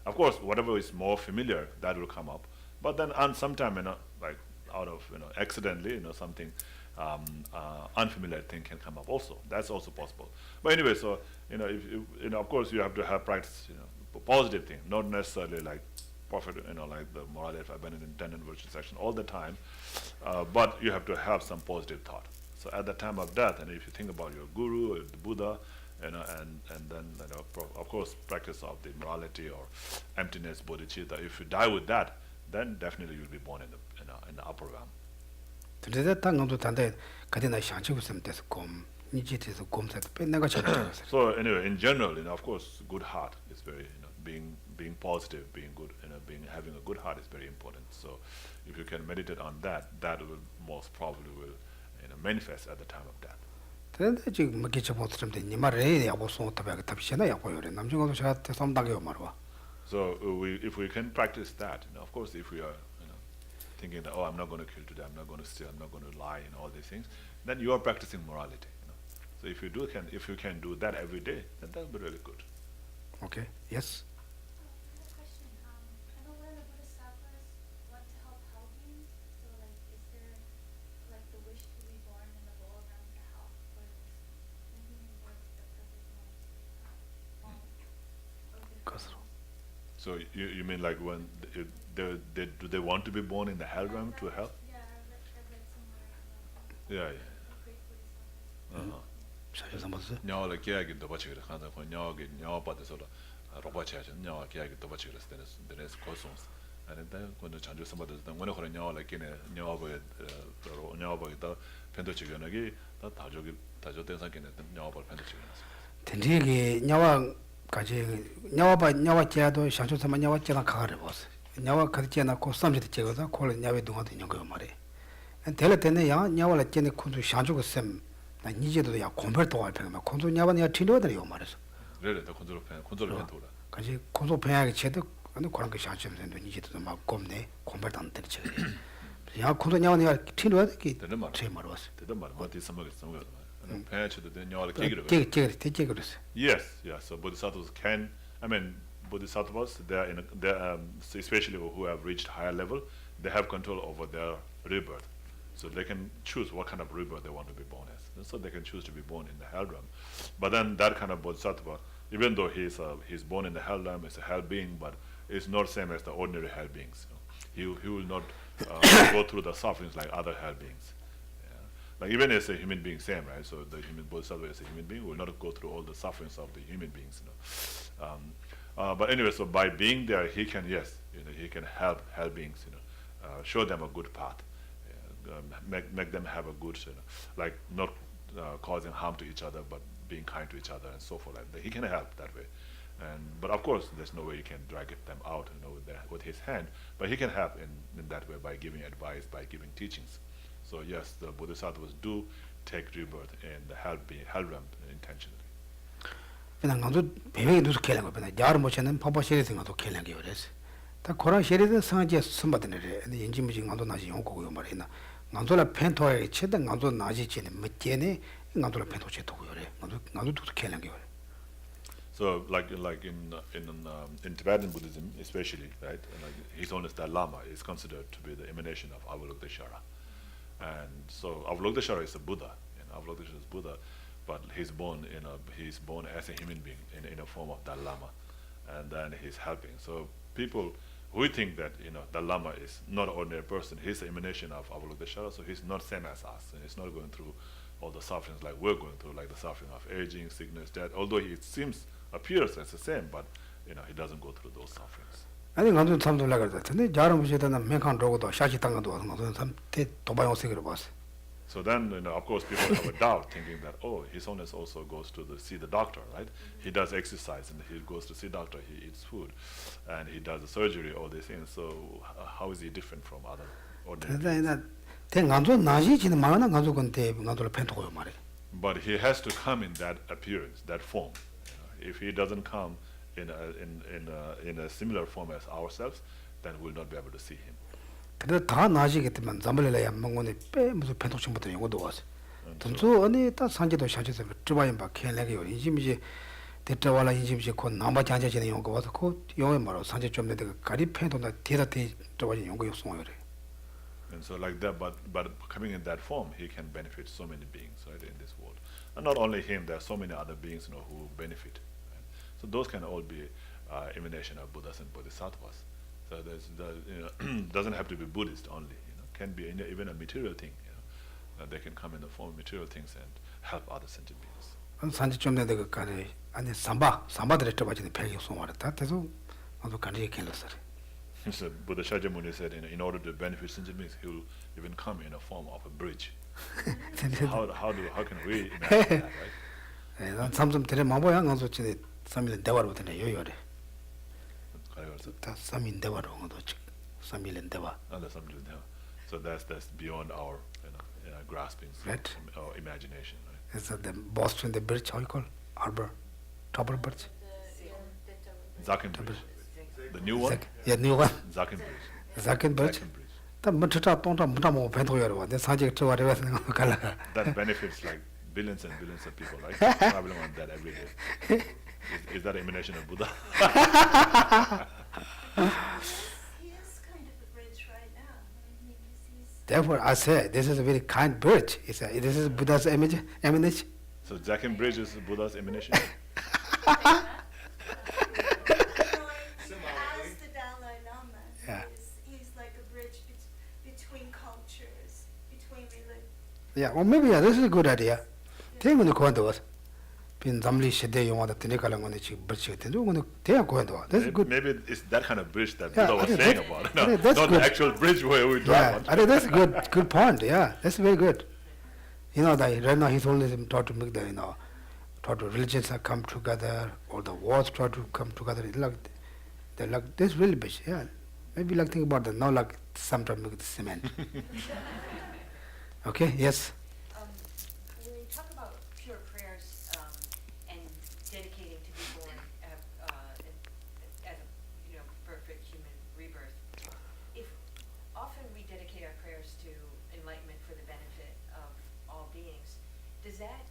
Of course, whatever is more familiar, that will come up. But then, sometime like out of accidentally, something unfamiliar thing can come up also. That's also possible. But anyway, so if of course, you have to have practice, positive thing, not necessarily like prophet, like the morality of abandoned intent and virtue section all the time. But you have to have some positive thought. So at the time of death, and if you think about your guru or the Buddha, and then of course practice of the morality or emptiness, bodhicitta. If you die with that, then definitely you'll be born in the upper realm. So anyway, in general, of course, good heart is very being positive, being good, having a good heart is very important. So if you can meditate on that, that will most probably will manifest at the time of death. So if we can practice that, of course, if we are thinking that I'm not going to kill today, I'm not going to steal, I'm not going to lie, and all these things, then you are practicing morality. So if you can do that every day, then that will be really good. Okay. Yes. I have a question. I know one of the Bodhisattvas want to help helping. So, is there the wish to be born in the lower realm to help, or is the human birth the perfect one? So you mean like when do they want to be born in the hell realm to help? Yeah, I read somewhere. Yeah. A great Bodhisattva. 샤쇼 삼바스 냐와라 계약이 더 받치기를 항상 그 냐와 받아서 로바치아죠. 냐와 계약이 더 받치기를 데네스 코송스. 아니 근데 장주 선바도 원래 그런 냐와라 계네 냐와버에 냐와버에다 펜도치견하기 다 다저 대상계네 냐와버 펜도치견. 텐디게 냐와 가지 냐와 제도 샤쇼 삼바 냐와 제가 가가래 보스 냐와 가지 않고 삼지도 제거다 콜 냐외 동안도 연거 말해 텔레 때네 야 냐와라 제네 콘도 샤쇼고 셈나 니제도 야 콤벌도 할 펴면 콘도 냐와 야 틸로들 요 말해서 그래 더 콘솔 펜도라. 가지 콘도 펜하게 제도 근데 그런 게 샤쇼면도 니제도 막 꼼네 콤벌도 안 되지 야 콘도 냐와 야 틸로들 되는 말. 제 말was 되는 말. 뭐디 선먹을 패치도 된 냐와라 계기를. 제게 그랬어 Yes, yeah. So bodhisattvas bodhisattvas, especially who have reached higher level, they have control over their rebirth. So they can choose what kind of rebirth they want to be born as. So they can choose to be born in the hell realm. But then that kind of bodhisattva, even though he's born in the hell realm, is a hell being, but it's not same as the ordinary hell beings. He will not go through the sufferings like other hell beings. Like even as a human being, same, right? So the human bodhisattva as a human being will not go through all the sufferings of the human beings, but anyway, so by being there, he can, he can help hell beings, show them a good path, make them have a good, like not causing harm to each other, but being kind to each other and so forth. Like he can help that way, but of course, there's no way you can drag them out, with his hand. But he can help in that way by giving advice, by giving teachings. So yes, the bodhisattvas do take rebirth in the hell realm intentionally. 그냥 아주 배경이 누수 keleng ko bena jar mo chenen papa sheri thing to keleng ge yores ta koran sheri de sangje sumba de ne ne yinji mi jing ando na ji yong ko yo marina ngando la pen to e che de ngando na ji che ne me che ne ngando la pen to che to yore ngando tu keleng ge yore. So like in Tibetan Buddhism especially, right? Like His Holiness the Lama is considered to be the emanation of Avalokiteshvara. And so Avalokiteshvara is a Buddha, and Avalokiteshvara is Buddha, but he's born as a human being in a form of Dalai Lama, and then he's helping. So people who think that the Lama is not an ordinary person, he's the emanation of Avalokiteshvara, so he's not same as us, and he's not going through all the sufferings like we're going through, like the suffering of aging, sickness, death. Although it appears as the same, but he doesn't go through those sufferings. 아니 간도 참도 라거든. 근데 자름 부시다는 맹칸 로고도 샤시 땅도 와서 참대 도바용 세계로 봤어. So then, of course, people have a doubt, thinking that, His Holiness also goes to see the doctor, right? He does exercise, and he goes to see doctor. He eats food, and he does the surgery, all these things. So how is he different from other ordinary people? 대 간도 나지 지는 많은 간도 건데 간도를 펜토요 말이야. But he has to come in that appearance, that form. If he doesn't come in a similar form as ourselves, then we'll not be able to see him. 근데 다 나지겠지만 잠벌래야 먹고는 빼 무슨 펜토침부터 영어도 왔어. 돈도 아니 다 산지도 샤지서 주바인 바 캔래요. 이지미지 대자와라 이지미지 곧 남바 잔자지는 영어 와서 그 영어 말로 산지 좀 내가 가리 펜도나 대다대 저와진 영어 요소요. And so like that, but coming in that form, he can benefit so many beings, right, in this world. And not only him, there are so many other beings, who benefit. Right? So those can all be emanation of Buddhas and Bodhisattvas. So doesn't have to be Buddhist only. Can be even a material thing. They can come in the form of material things and help other sentient beings. 산지 좀 내가 그 가리 아니 삼바들에 들어가지는 별 요소 말았다. 그래서 나도 간지 캔렀어. So Buddha Je Monastery said, in order to benefit sentient beings, he will even come in a form of a bridge. So how can we imagine that, right? 난 삼좀 데려 마보야 가서 지네 3일 대화로 되네 요요래. 다 3일 대화로 가도 3일 대화. So that's beyond our grasping, right? Or imagination, right? It's the Boston the bridge how you call Harbor Topper Bridge. Zakin Bridge. The new one? Yeah, new one. Zakin Bridge. Zakin Bridge. That benefits like billions and billions of people, right? Traveling on that every day. Is that an emanation of Buddha? He is kind of a bridge right now. He's Therefore, I say this is a very kind bridge. This is Buddha's emanation. So Zakin Bridge is Buddha's emanation. Yeah, well, maybe this is a good idea. 대문의 고한도 was. 빈 zamli shide yongwa da tene kala ngone chi birchi tendu ngone teya goendo. That's good. Maybe it's that kind of bridge that Yeah, Buddha I was think saying that's- about. I think No, that's not good. the actual bridge where we Yeah, drive I think that's good point. Yeah, that's very good. You know, that right now His Holiness try to make the, you know, try to religions come together, or the worlds try to come together. It's like, they're like, that's really big. Yeah, maybe like think about that. Not like sometimes make the cement. Okay. Yes. When you talk about pure prayers and dedicating to be born as a perfect human rebirth, if often we dedicate our prayers to enlightenment for the benefit of all beings, does that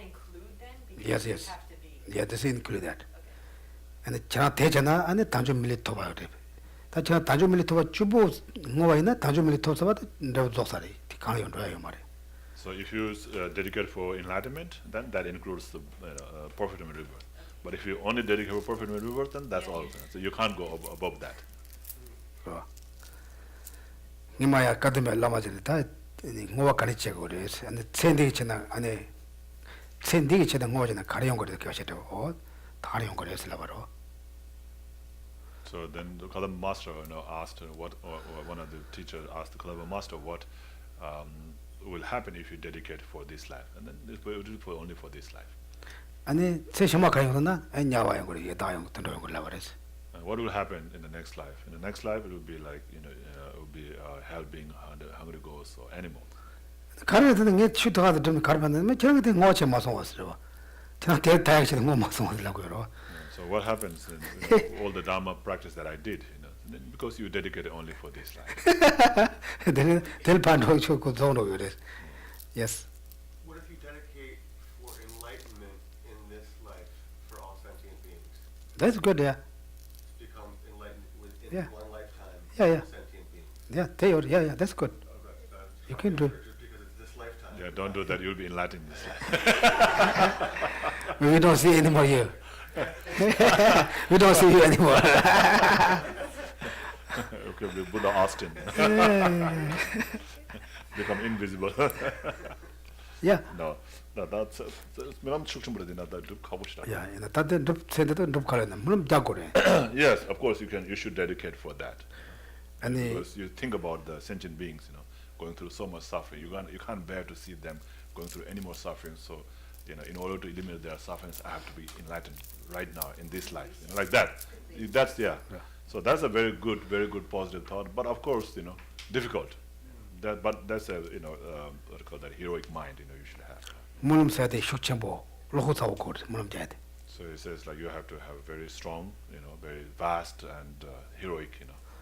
include then? Yes, Because yes. you have to be. Yeah, this include that. Okay. And 저나 대전아 안에 단조 밀리토바 그래. 다 저나 단조 밀리토바 주부 뭐가 있나 단조 밀리토서바 너 조사리. 강요 줘요 말이야. So if you dedicate for enlightenment, then that includes the perfect human rebirth. But if you only dedicate for perfect human rebirth, then that's all. So you can't go above that. 어. 니마야 까드메 라마들 다 뭐가 가르치고 그래. 근데 챈디기 지나 안에 챈디기 지나 뭐지나 가려운 거를 교시도 다리용 거를 했을라 바로. So then the clever master, asked what, or one of the teachers asked the clever master what will happen if you dedicate for this life, and then it will do for only for this life. 아니 제 정말 가요나 냐와요 거를 다용 던도용 걸라 그랬어. And what will happen in the next life? In the next life, it will be like it will be hell being hungry ghosts or animal. 가르치는 게 추도하다 좀 가르쳤는데 저런 게 뭐지 마송 왔어. 저는 대다양식 뭐 마송 왔라고요. So what happens in all the Dharma practice that I did? Because you dedicated only for this life. 될 판도 좋고 좋은 그래. Yes. What if you dedicate for enlightenment in this life for all sentient beings? That's good. Yeah. Become enlightened within Yeah. one lifetime Yeah, yeah. for sentient beings. Yeah. They yeah. That's good. That's You can do. just because it's this lifetime. Yeah, don't do that. You'll be enlightened in this life. We don't see anymore you. We don't see you anymore. Okay, the Buddha Austin. Become invisible. Yeah. No, that's I'm that 가봅시다. Yeah. You know, 다들 룹 세대도 룹 가려나. 물론 자고래. Yes, of course you should dedicate for that. 아니 Because you think about the sentient beings, going through so much suffering. You can't bear to see them going through any more suffering. So, in order to eliminate their sufferings, I have to be enlightened right now in this life, like that. That's yeah. So that's a very good positive thought. But of course, difficult. But that's a what do you call that, heroic mind. You should have. 물음 세대 숙청보 로고사고 그래. 물음 돼야 돼. So it says like you have to have very strong, very vast and heroic,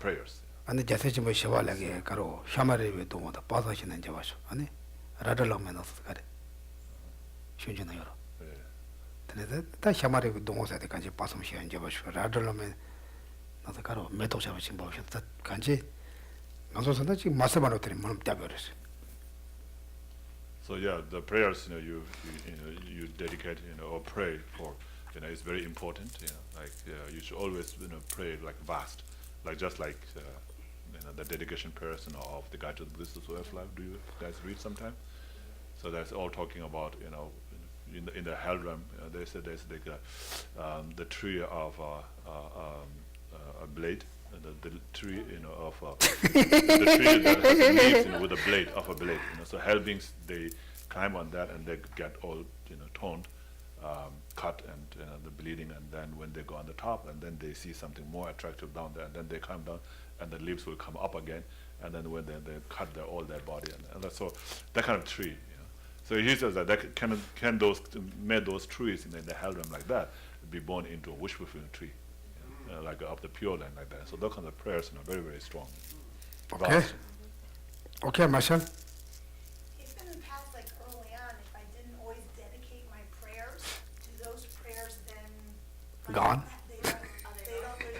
prayers. 아니 자세히 뭐 시발하게 가로 샤마리에 동어다 빠서시는 제 와서 아니 라들라면 없어 가래. 쉬운지나 여러. 근데 다 샤마리에 동어사대 간지 빠서시 이제 와서 라들라면 나도 가로 매도 잡으신 거 없었다. 간지 나서선다 지금 마스바로 들이 물음 따버렸어. So yeah, the prayers you dedicate or pray for is very important. Like you should always pray like vast, like just like the dedication prayers of the Guide to the Buddhist Way of Life. Do you guys read sometime? So that's all talking about in the hell realm. They said there's like the tree of a blade. The tree, of the tree that has leaves, with a blade of a blade. So hell beings, they climb on that and they get all toned, cut, and the bleeding. And then when they go on the top, and then they see something more attractive down there, and then they come down, and the leaves will come up again. And then when they cut all their body, and so that kind of tree. So he says that can those trees in the hell realm like that be born into a wish fulfilling tree. Like of the Pure Land, like that. So those kind of prayers are very, very strong. Okay. Okay, Marshall. If in the past, like early on, if I didn't always dedicate my prayers, do those prayers then Gone?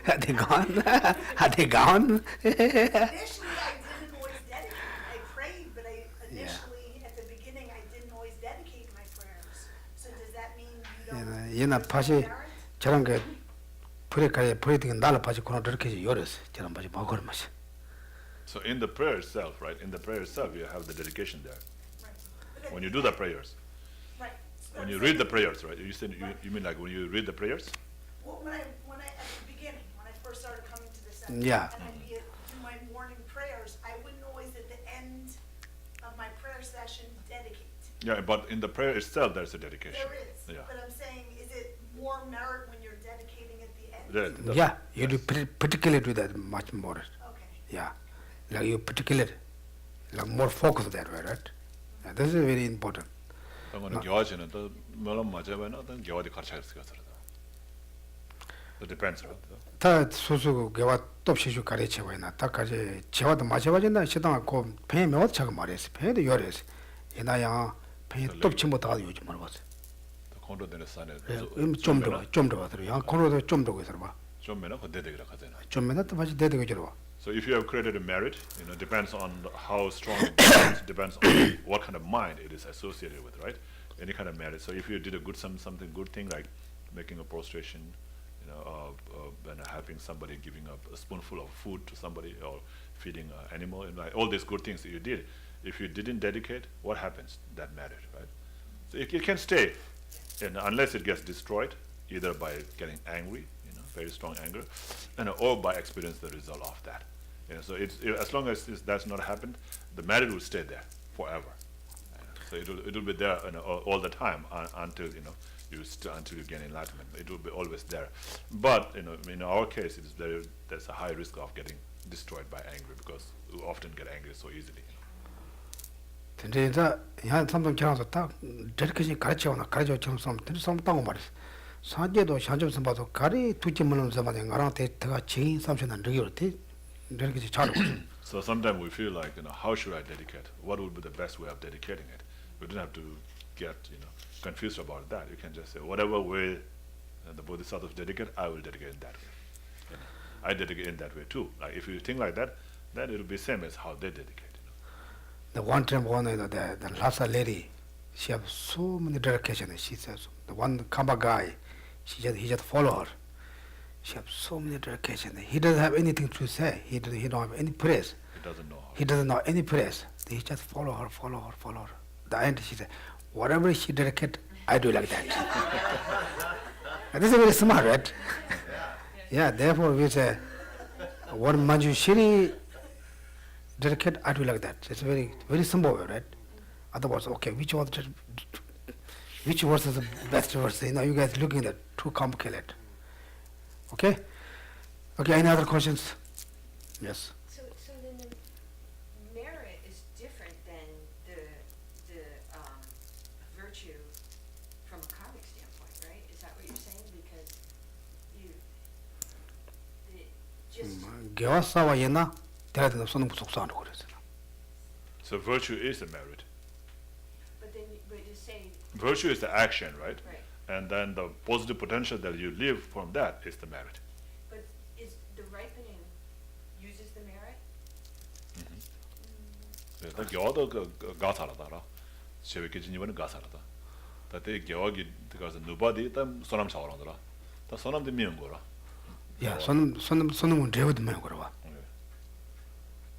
Are they gone? Are they gone? Initially, I didn't always dedicate. I prayed, but initially at the beginning, I didn't always dedicate my prayers. So does that mean you don't? 다시 저런 게 프레카에 프레딩 날아 빠지 코너 저렇게 열었어. 저런 빠지 먹을 맛이. So in the prayer itself, right? In the prayer itself, you have the dedication there. Right. But when you do the prayers. Right. When you read the prayers, right? You said you mean like when you read the prayers? Well, when I, at the beginning, when I first started coming to the center. Yeah. And I'd be do my morning prayers, I wouldn't always at the end of my prayer session dedicate. Yeah, but in the prayer itself, there's a dedication. There is, Yeah. but I'm saying, is it more merit when you're dedicating at the end? Yeah, you do particularly do that much more. Okay. Yeah, like you particularly, like more focus that way, right? Yeah, this is very important. 그거는 교화지는 또 물론 맞아봐나 어떤 교화디 가르쳐 있을 거다. It depends, right? 다 수수 개와 톱시주 가르쳐 봐이나 다까지 제와도 마셔봐진다 시당하고 배 매워 차가 말했어. 배도 요래서 이나야 배 톱치 못하고 요즘 말았어. 콘로데는 산에 좀더 봐도 야 콘로도 좀 더 해서 봐. 좀 매나 그대되기라 하잖아. 좀 맨날 또 다시 대대고 저러 봐. So if you have created a merit, depends on how strong, depends on what kind of mind it is associated with, right? Any kind of merit. So if you did a good something good thing like making a prostration, and helping somebody, giving up a spoonful of food to somebody, or feeding an animal, and like all these good things that you did, if you didn't dedicate, what happens? That merit, right? So it can stay, and unless it gets destroyed, either by getting angry, very strong anger, or by experience the result of that. So as long as that's not happened, the merit will stay there forever. So it will be there all the time until until you gain enlightenment. It will be always there. But in our case, there's a high risk of getting destroyed by anger because we often get angry so easily. 근데 이제 한 삼동 지나서 딱 저렇게 가르쳐오나 가르쳐주는 사람들이 som다고 말했어. 사제도 샤점선 봐도 가리 두지 물론 저만에 나랑 대가 제인 삼천한 저기로티 저렇게 잘하고. So sometimes we feel like, how should I dedicate? What would be the best way of dedicating it? We don't have to get, confused about that. You can just say, whatever way the Bodhisattvas dedicate, I will dedicate in that way. I dedicate in that way too. Like if you think like that, then it will be same as how they dedicate. The one time the last lady, she has so many dedications. She says the one Kamba guy, he just follow her. She has so many dedications. He doesn't have anything to say. He don't have any praise. He doesn't know any praise. He just follow her. The end she said, whatever she dedicate, I do like that. And this is very smart, right? Yeah, therefore we say, what Manjushri dedicate, I do like that. It's very, very simple, right? Otherwise, okay, which verse is the best verse? You guys looking at that, too complicated. Okay? Okay, any other questions? Yes. So then the merit is different than the virtue from a karmic standpoint, right? Is that what you're saying? Because 개화사와 예나 대라든 손은 속상하고 그랬어요. So virtue is a merit. But you say Virtue is the action, right? Right. And then the positive potential that you live from that is the merit. But is the ripening uses the merit? 그래서 겨도 가사라다라. 세베게 진이번은 가사라다. 다때 겨기 들어가서 누바디 땀 소남 차오라더라. 다 소남도 미는 거라. 야, 손은 레버드 많이 걸어봐.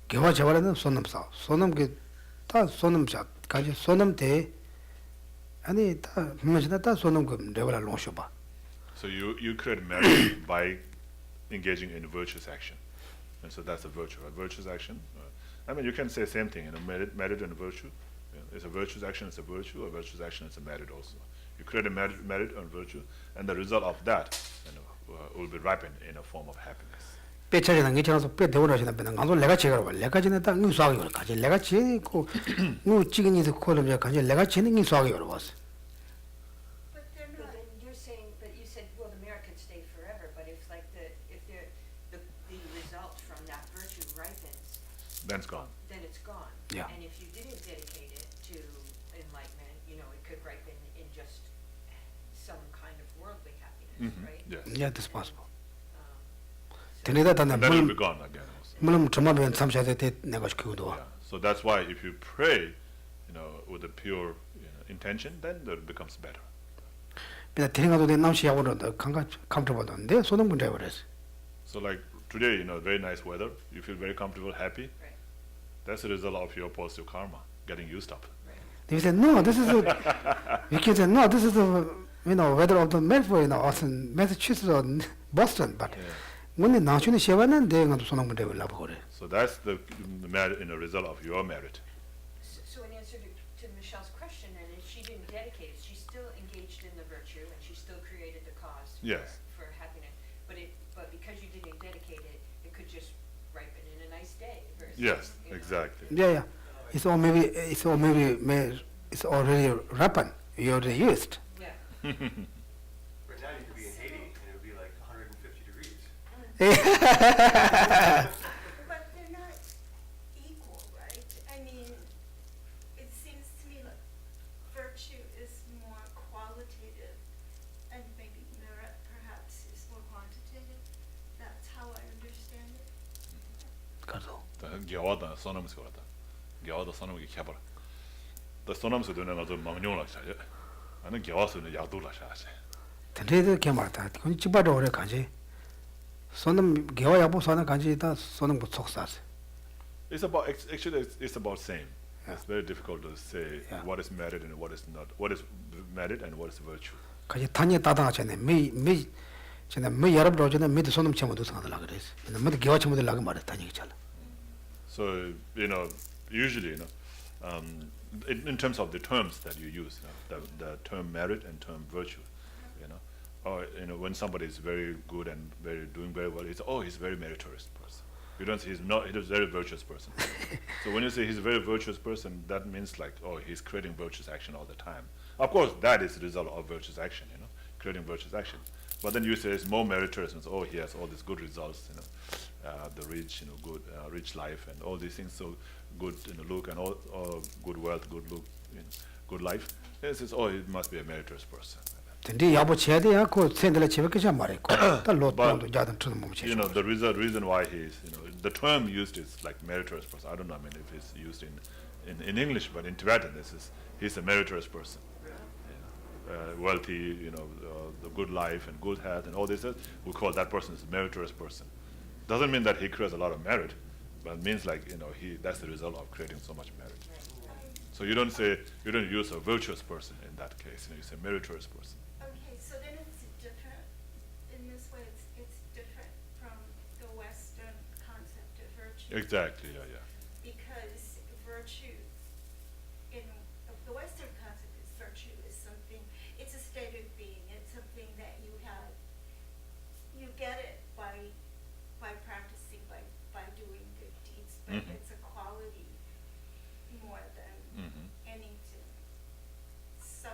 개화 재활에는 손놈 사. 손놈 다 손놈 사. 가지 손놈 대 아니 다 분명히 다 손놈 그 레버를 놓으셔 봐. So you create merit by engaging in virtuous action. And so that's a virtue, a virtuous action. I mean, you can say same thing, merit and virtue. It's a virtuous action, it's a virtue. A virtuous action is a merit also. You create a merit and virtue, and the result of that will be ripened in a form of happiness. 빼차지는 게 지나서 빼 대원하시는 배는 가서 내가 제가 봐. 내가 전에 딱 인수하기 그래. 가지 내가 지고 뭐 찍은이도 코를 저 가지 내가 지는 인수하기 그래 봤어. But then you're saying, but you said, well, the merit can stay forever. But if the result from that virtue ripens, Then it's gone. then it's gone. Yeah. And if you didn't dedicate it to enlightenment, it could ripen in just some kind of worldly happiness, right? Yes. Yeah, that's possible. So 되네다 단다 And then it will be 물론 gone again also. 물론 정말면 삼셔야 돼 내가 그거도. Yeah. So that's why if you pray, with a pure intention, then it becomes better. 그냥 대행가도 내 남시하고는 감정받았는데 손은 문제 버렸어. So like today, very nice weather, you feel very comfortable, happy. Right. That's the result of your positive karma getting used up. They say, no, this is you can say, no, this is the, weather of the Melbourne, Austin, Massachusetts or Boston, but when the Nashuni Shevanan, they are going to develop. So that's the merit, result of your merit. So in answer to Michelle's question, and if she didn't dedicate it, she's still engaged in the virtue, and she still created the cause Yes. for happiness. But because you didn't dedicate it, it could just ripen in a nice day. Versus, Yes, exactly. Yeah. It's already ripened. You already used. Yeah. Right now you could be in Haiti and it would be like 150 degrees. But they're not equal, right? I mean, it seems to me like virtue is more qualitative and maybe merit perhaps is more quantitative. That's how I understand it. Gyawada sonams korata. Gyawada sonam ki khabar. The sonams do na zo mamnyo la cha. Ana gyawasu ne yadu la cha. Tenre ke marta. Kun chibado ore kanji. Sonam gewa yabu sona kanji ta sonam bu soksas. It's about actually it's about same. Yeah. It's very difficult to say what is merit and what is not. What is merit and what is virtue. Kanji tanya tada chane me chane me yarab ro chane me de sonam chamo do sanga la gres. Me de gewa chamo de lag mare tanya chala. So usually in terms of the terms that you use, the term merit and term virtue, or when somebody is very good and doing very well, it's he's a very meritorious person. You don't say he's a very virtuous person. So when you say he's a very virtuous person, that means like he's creating virtuous action all the time. Of course, that is the result of virtuous action, creating virtuous action. But then you say it's more meritorious, and he has all these good results, the rich, good, rich life, and all these things. So good, look, and all good wealth, good look, good life. Yes, it must be a meritorious person. Tendi yabo chede ya ko sendele chebe ke chamare ko. Ta lot But, to jadan tu mo che. the reason why he's, the term used is like meritorious person. I don't know, if it's used in English, but in Tibetan, he's a meritorious person. Wealthy, the good life and good health and all this, we call that person is a meritorious person. Doesn't mean that he creates a lot of merit, but it means like, that's the result of creating so much merit. So you don't use a virtuous person in that case, you say meritorious person. Okay, so then it's different, in this way it's different from the Western concept of virtue. Exactly, yeah. Because virtue, in the Western concept is virtue is something, it's a state of being, it's something that you have, you get it by practicing, by doing good deeds, but it's a quality more than anything. So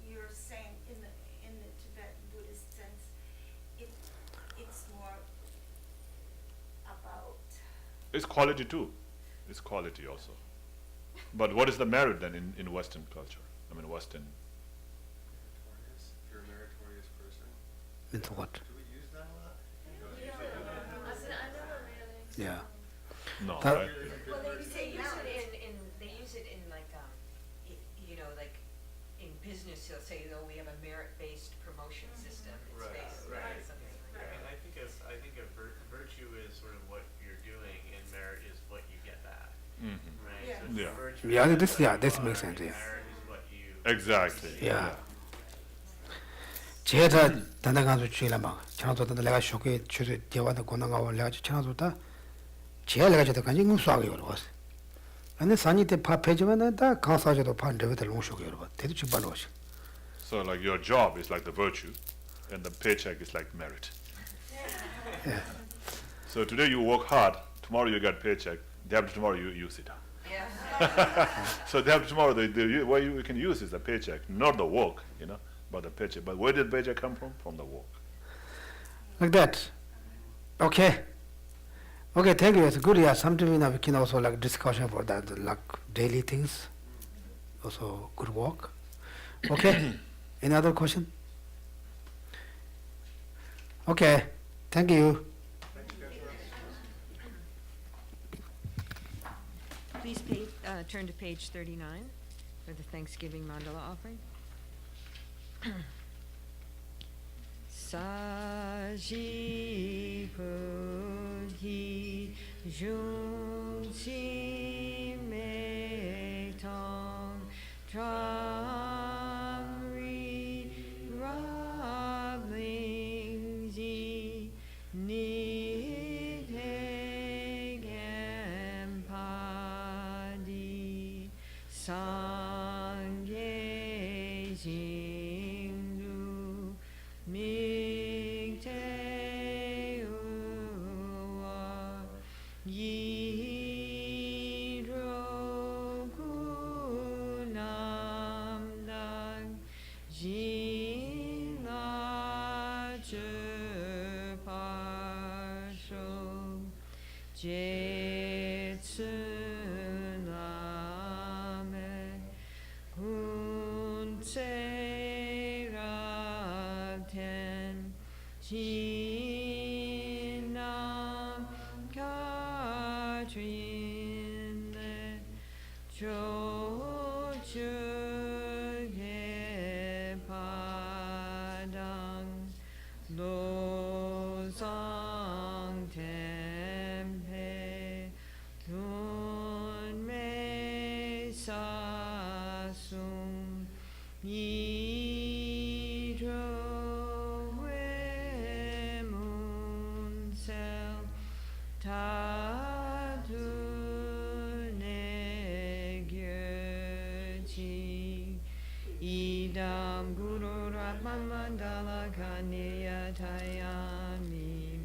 you're saying in the Tibetan Buddhist sense, it's more about It's quality too. It's quality also. But what is the merit then in Western culture? Western. Meritorious, if you're a meritorious person. Into what? Do we use that a lot? I never really. Yeah. No, That- right? Well, they use it in like like in business. They'll say, we have a merit-based promotion system. It's Right, based on right. something like I that. mean, I think a virtue is sort of what you're doing, and merit is what you get back, right? Yeah. So Yeah. virtue Yeah, is this- what yeah, you this are, makes sense, and yeah. merit is what you. Exactly. Yeah. 제가 단단한서 주의라 막 저도 내가 쇼게 주제 대화도 권한가 원래 저도 다 제가 내가 저도 간지 무수하게 걸어왔어. 근데 산이 때 파페지면 다 강사제도 판데부터 롱쇼게 걸어. 대도 집발로 오시. So like your job is like the virtue, and the paycheck is like merit. Yeah. So today you work hard, tomorrow you get paycheck, day after tomorrow you use it. Yeah. So day after tomorrow, what you can use is the paycheck, not the work, but the paycheck. But where did paycheck come from? From the work. Like that. Okay. Okay, thank you. It's good. Yeah, sometimes we can also like discussion about that, like daily things. Also good work. Okay. Any other question? Okay. Thank you. Please turn to page 39 for the Thanksgiving mandala offering. Saji Pudhi Jung Si Me Tong Jingdu Migte Uwa Yidroku Namdang Jila Parsho Jetsuname Hunserakten Jinam Katrinle Chochuge Padang Losang Tempe Tunme Sasum Yidro Wemunsel Tatu Negyochi Idam Guru Ratmamandala Kaniya Tayami.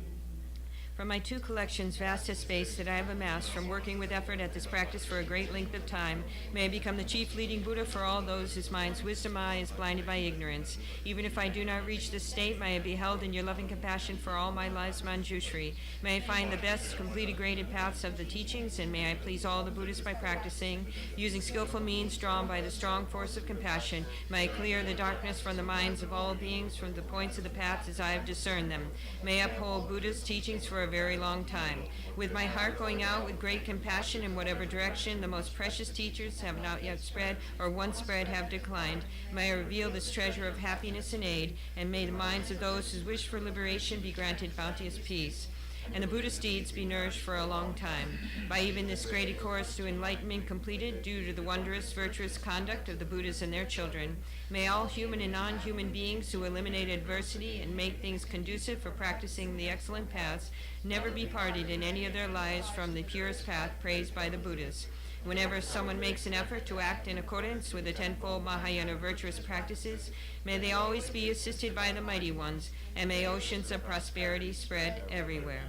From my two collections, vast as space, that I have amassed from working with effort at this practice for a great length of time, may I become the chief leading Buddha for all those whose mind's wisdom eye is blinded by ignorance. Even if I do not reach this state, may I be held in your loving compassion for all my life's Manjushri. May I find the best, completed, graded paths of the teachings, and may I please all the Buddhists by practicing, using skillful means drawn by the strong force of compassion. May I clear the darkness from the minds of all beings from the points of the paths as I have discerned them. May I uphold Buddha's teachings for a very long time. With my heart going out with great compassion in whatever direction the most precious teachers have not yet spread or once spread have declined, may I reveal this treasure of happiness and aid, and may the minds of those who wish for liberation be granted bounteous peace, and the Buddhist deeds be nourished for a long time. By even this great course to enlightenment completed due to the wondrous, virtuous conduct of the Buddhas and their children, may all human and non-human beings who eliminate adversity and make things conducive for practicing the excellent paths never be parted in any of their lives from the purest path praised by the Buddhas. Whenever someone makes an effort to act in accordance with the tenfold Mahayana virtuous practices, may they always be assisted by the mighty ones, and may oceans of prosperity spread everywhere.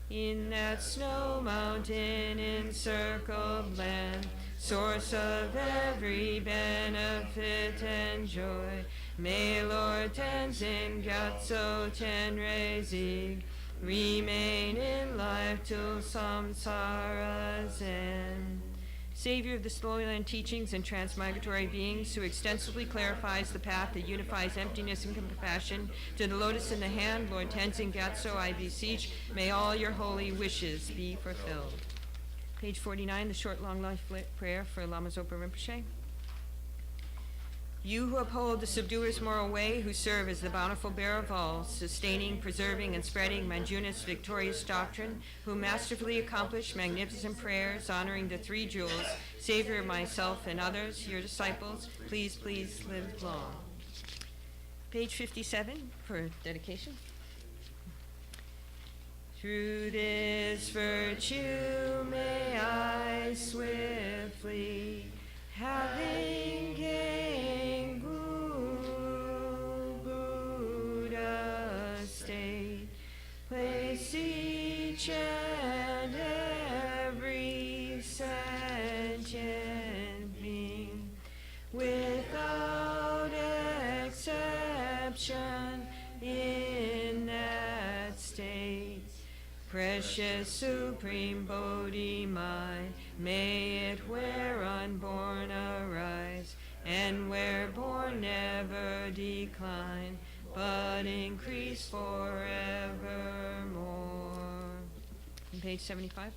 In that snow mountain encircled land, source of every benefit and joy, may Lord Tenzin Gyatso Tenrei Zig remain in life till samsara's end. Savior of the Slowly Land teachings and transmigratory beings, who extensively clarifies the path that unifies emptiness and compassion, to the lotus in the hand, Lord Tenzin Gyatso, I beseech, may all your holy wishes be fulfilled. Page 49, the short long life prayer for Lama Zopa Rinpoche. You who uphold the subduer's moral way, who serve as the bountiful bearer of all, sustaining, preserving, and spreading Manjuna's victorious doctrine, who masterfully accomplish magnificent prayers honoring the three jewels, Savior of myself and others, your disciples, please, please live long. Page 57 for dedication. Through this virtue may I swiftly, having gained Buddha state, place each and every sentient being without exception in that state. Precious supreme Bodhi mind, may it where unborn arise, and where born never decline, but increase forevermore. On page 75.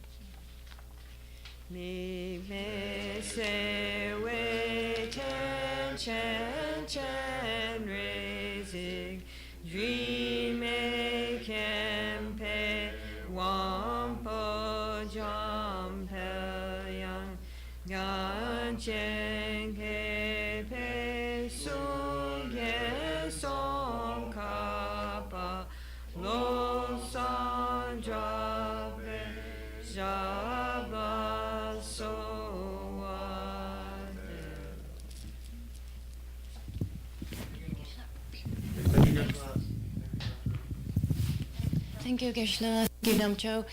Mig me se wei ten chen chen raising, dream me kempe Wampo jam pel yang gan chen ke pe sung ye song kapa lo san dra pe jabla so wa de. Thank you, Geshe. Thank you, Namcho.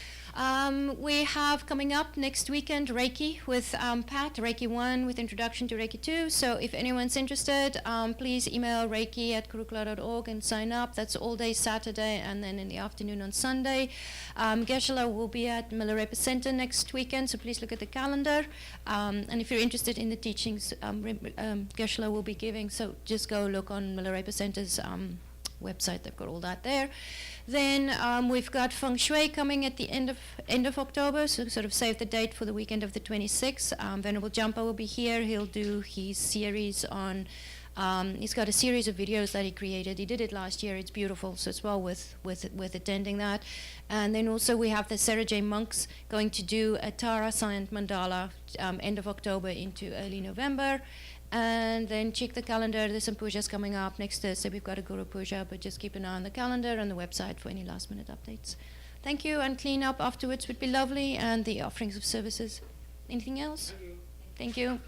We have coming up next weekend Reiki with Pat, Reiki 1 with introduction to Reiki 2. So if anyone's interested, please email reiki@kurukulla.org and sign up. That's all day Saturday and then in the afternoon on Sunday. Geshe will be at Milarepa Center next weekend, so please look at the calendar. And if you're interested in the teachings Geshe will be giving, so just go look on Milarepa Center's website. They've got all that there. Then we've got Feng Shui coming at the end of October, so sort of save the date for the weekend of the 26th. Venerable Jampa will be here. He'll do his series on, he's got a series of videos that he created. He did it last year. It's beautiful, so it's well with attending that. And then also we have the Sera Je monks going to do a Tara Silent Mandala end of October into early November. And then check the calendar. There's some pujas coming up next Thursday. We've got a Guru Puja, but just keep an eye on the calendar and the website for any last-minute updates. Thank you, and clean up afterwards would be lovely, and the offerings of services. Anything else? Thank you.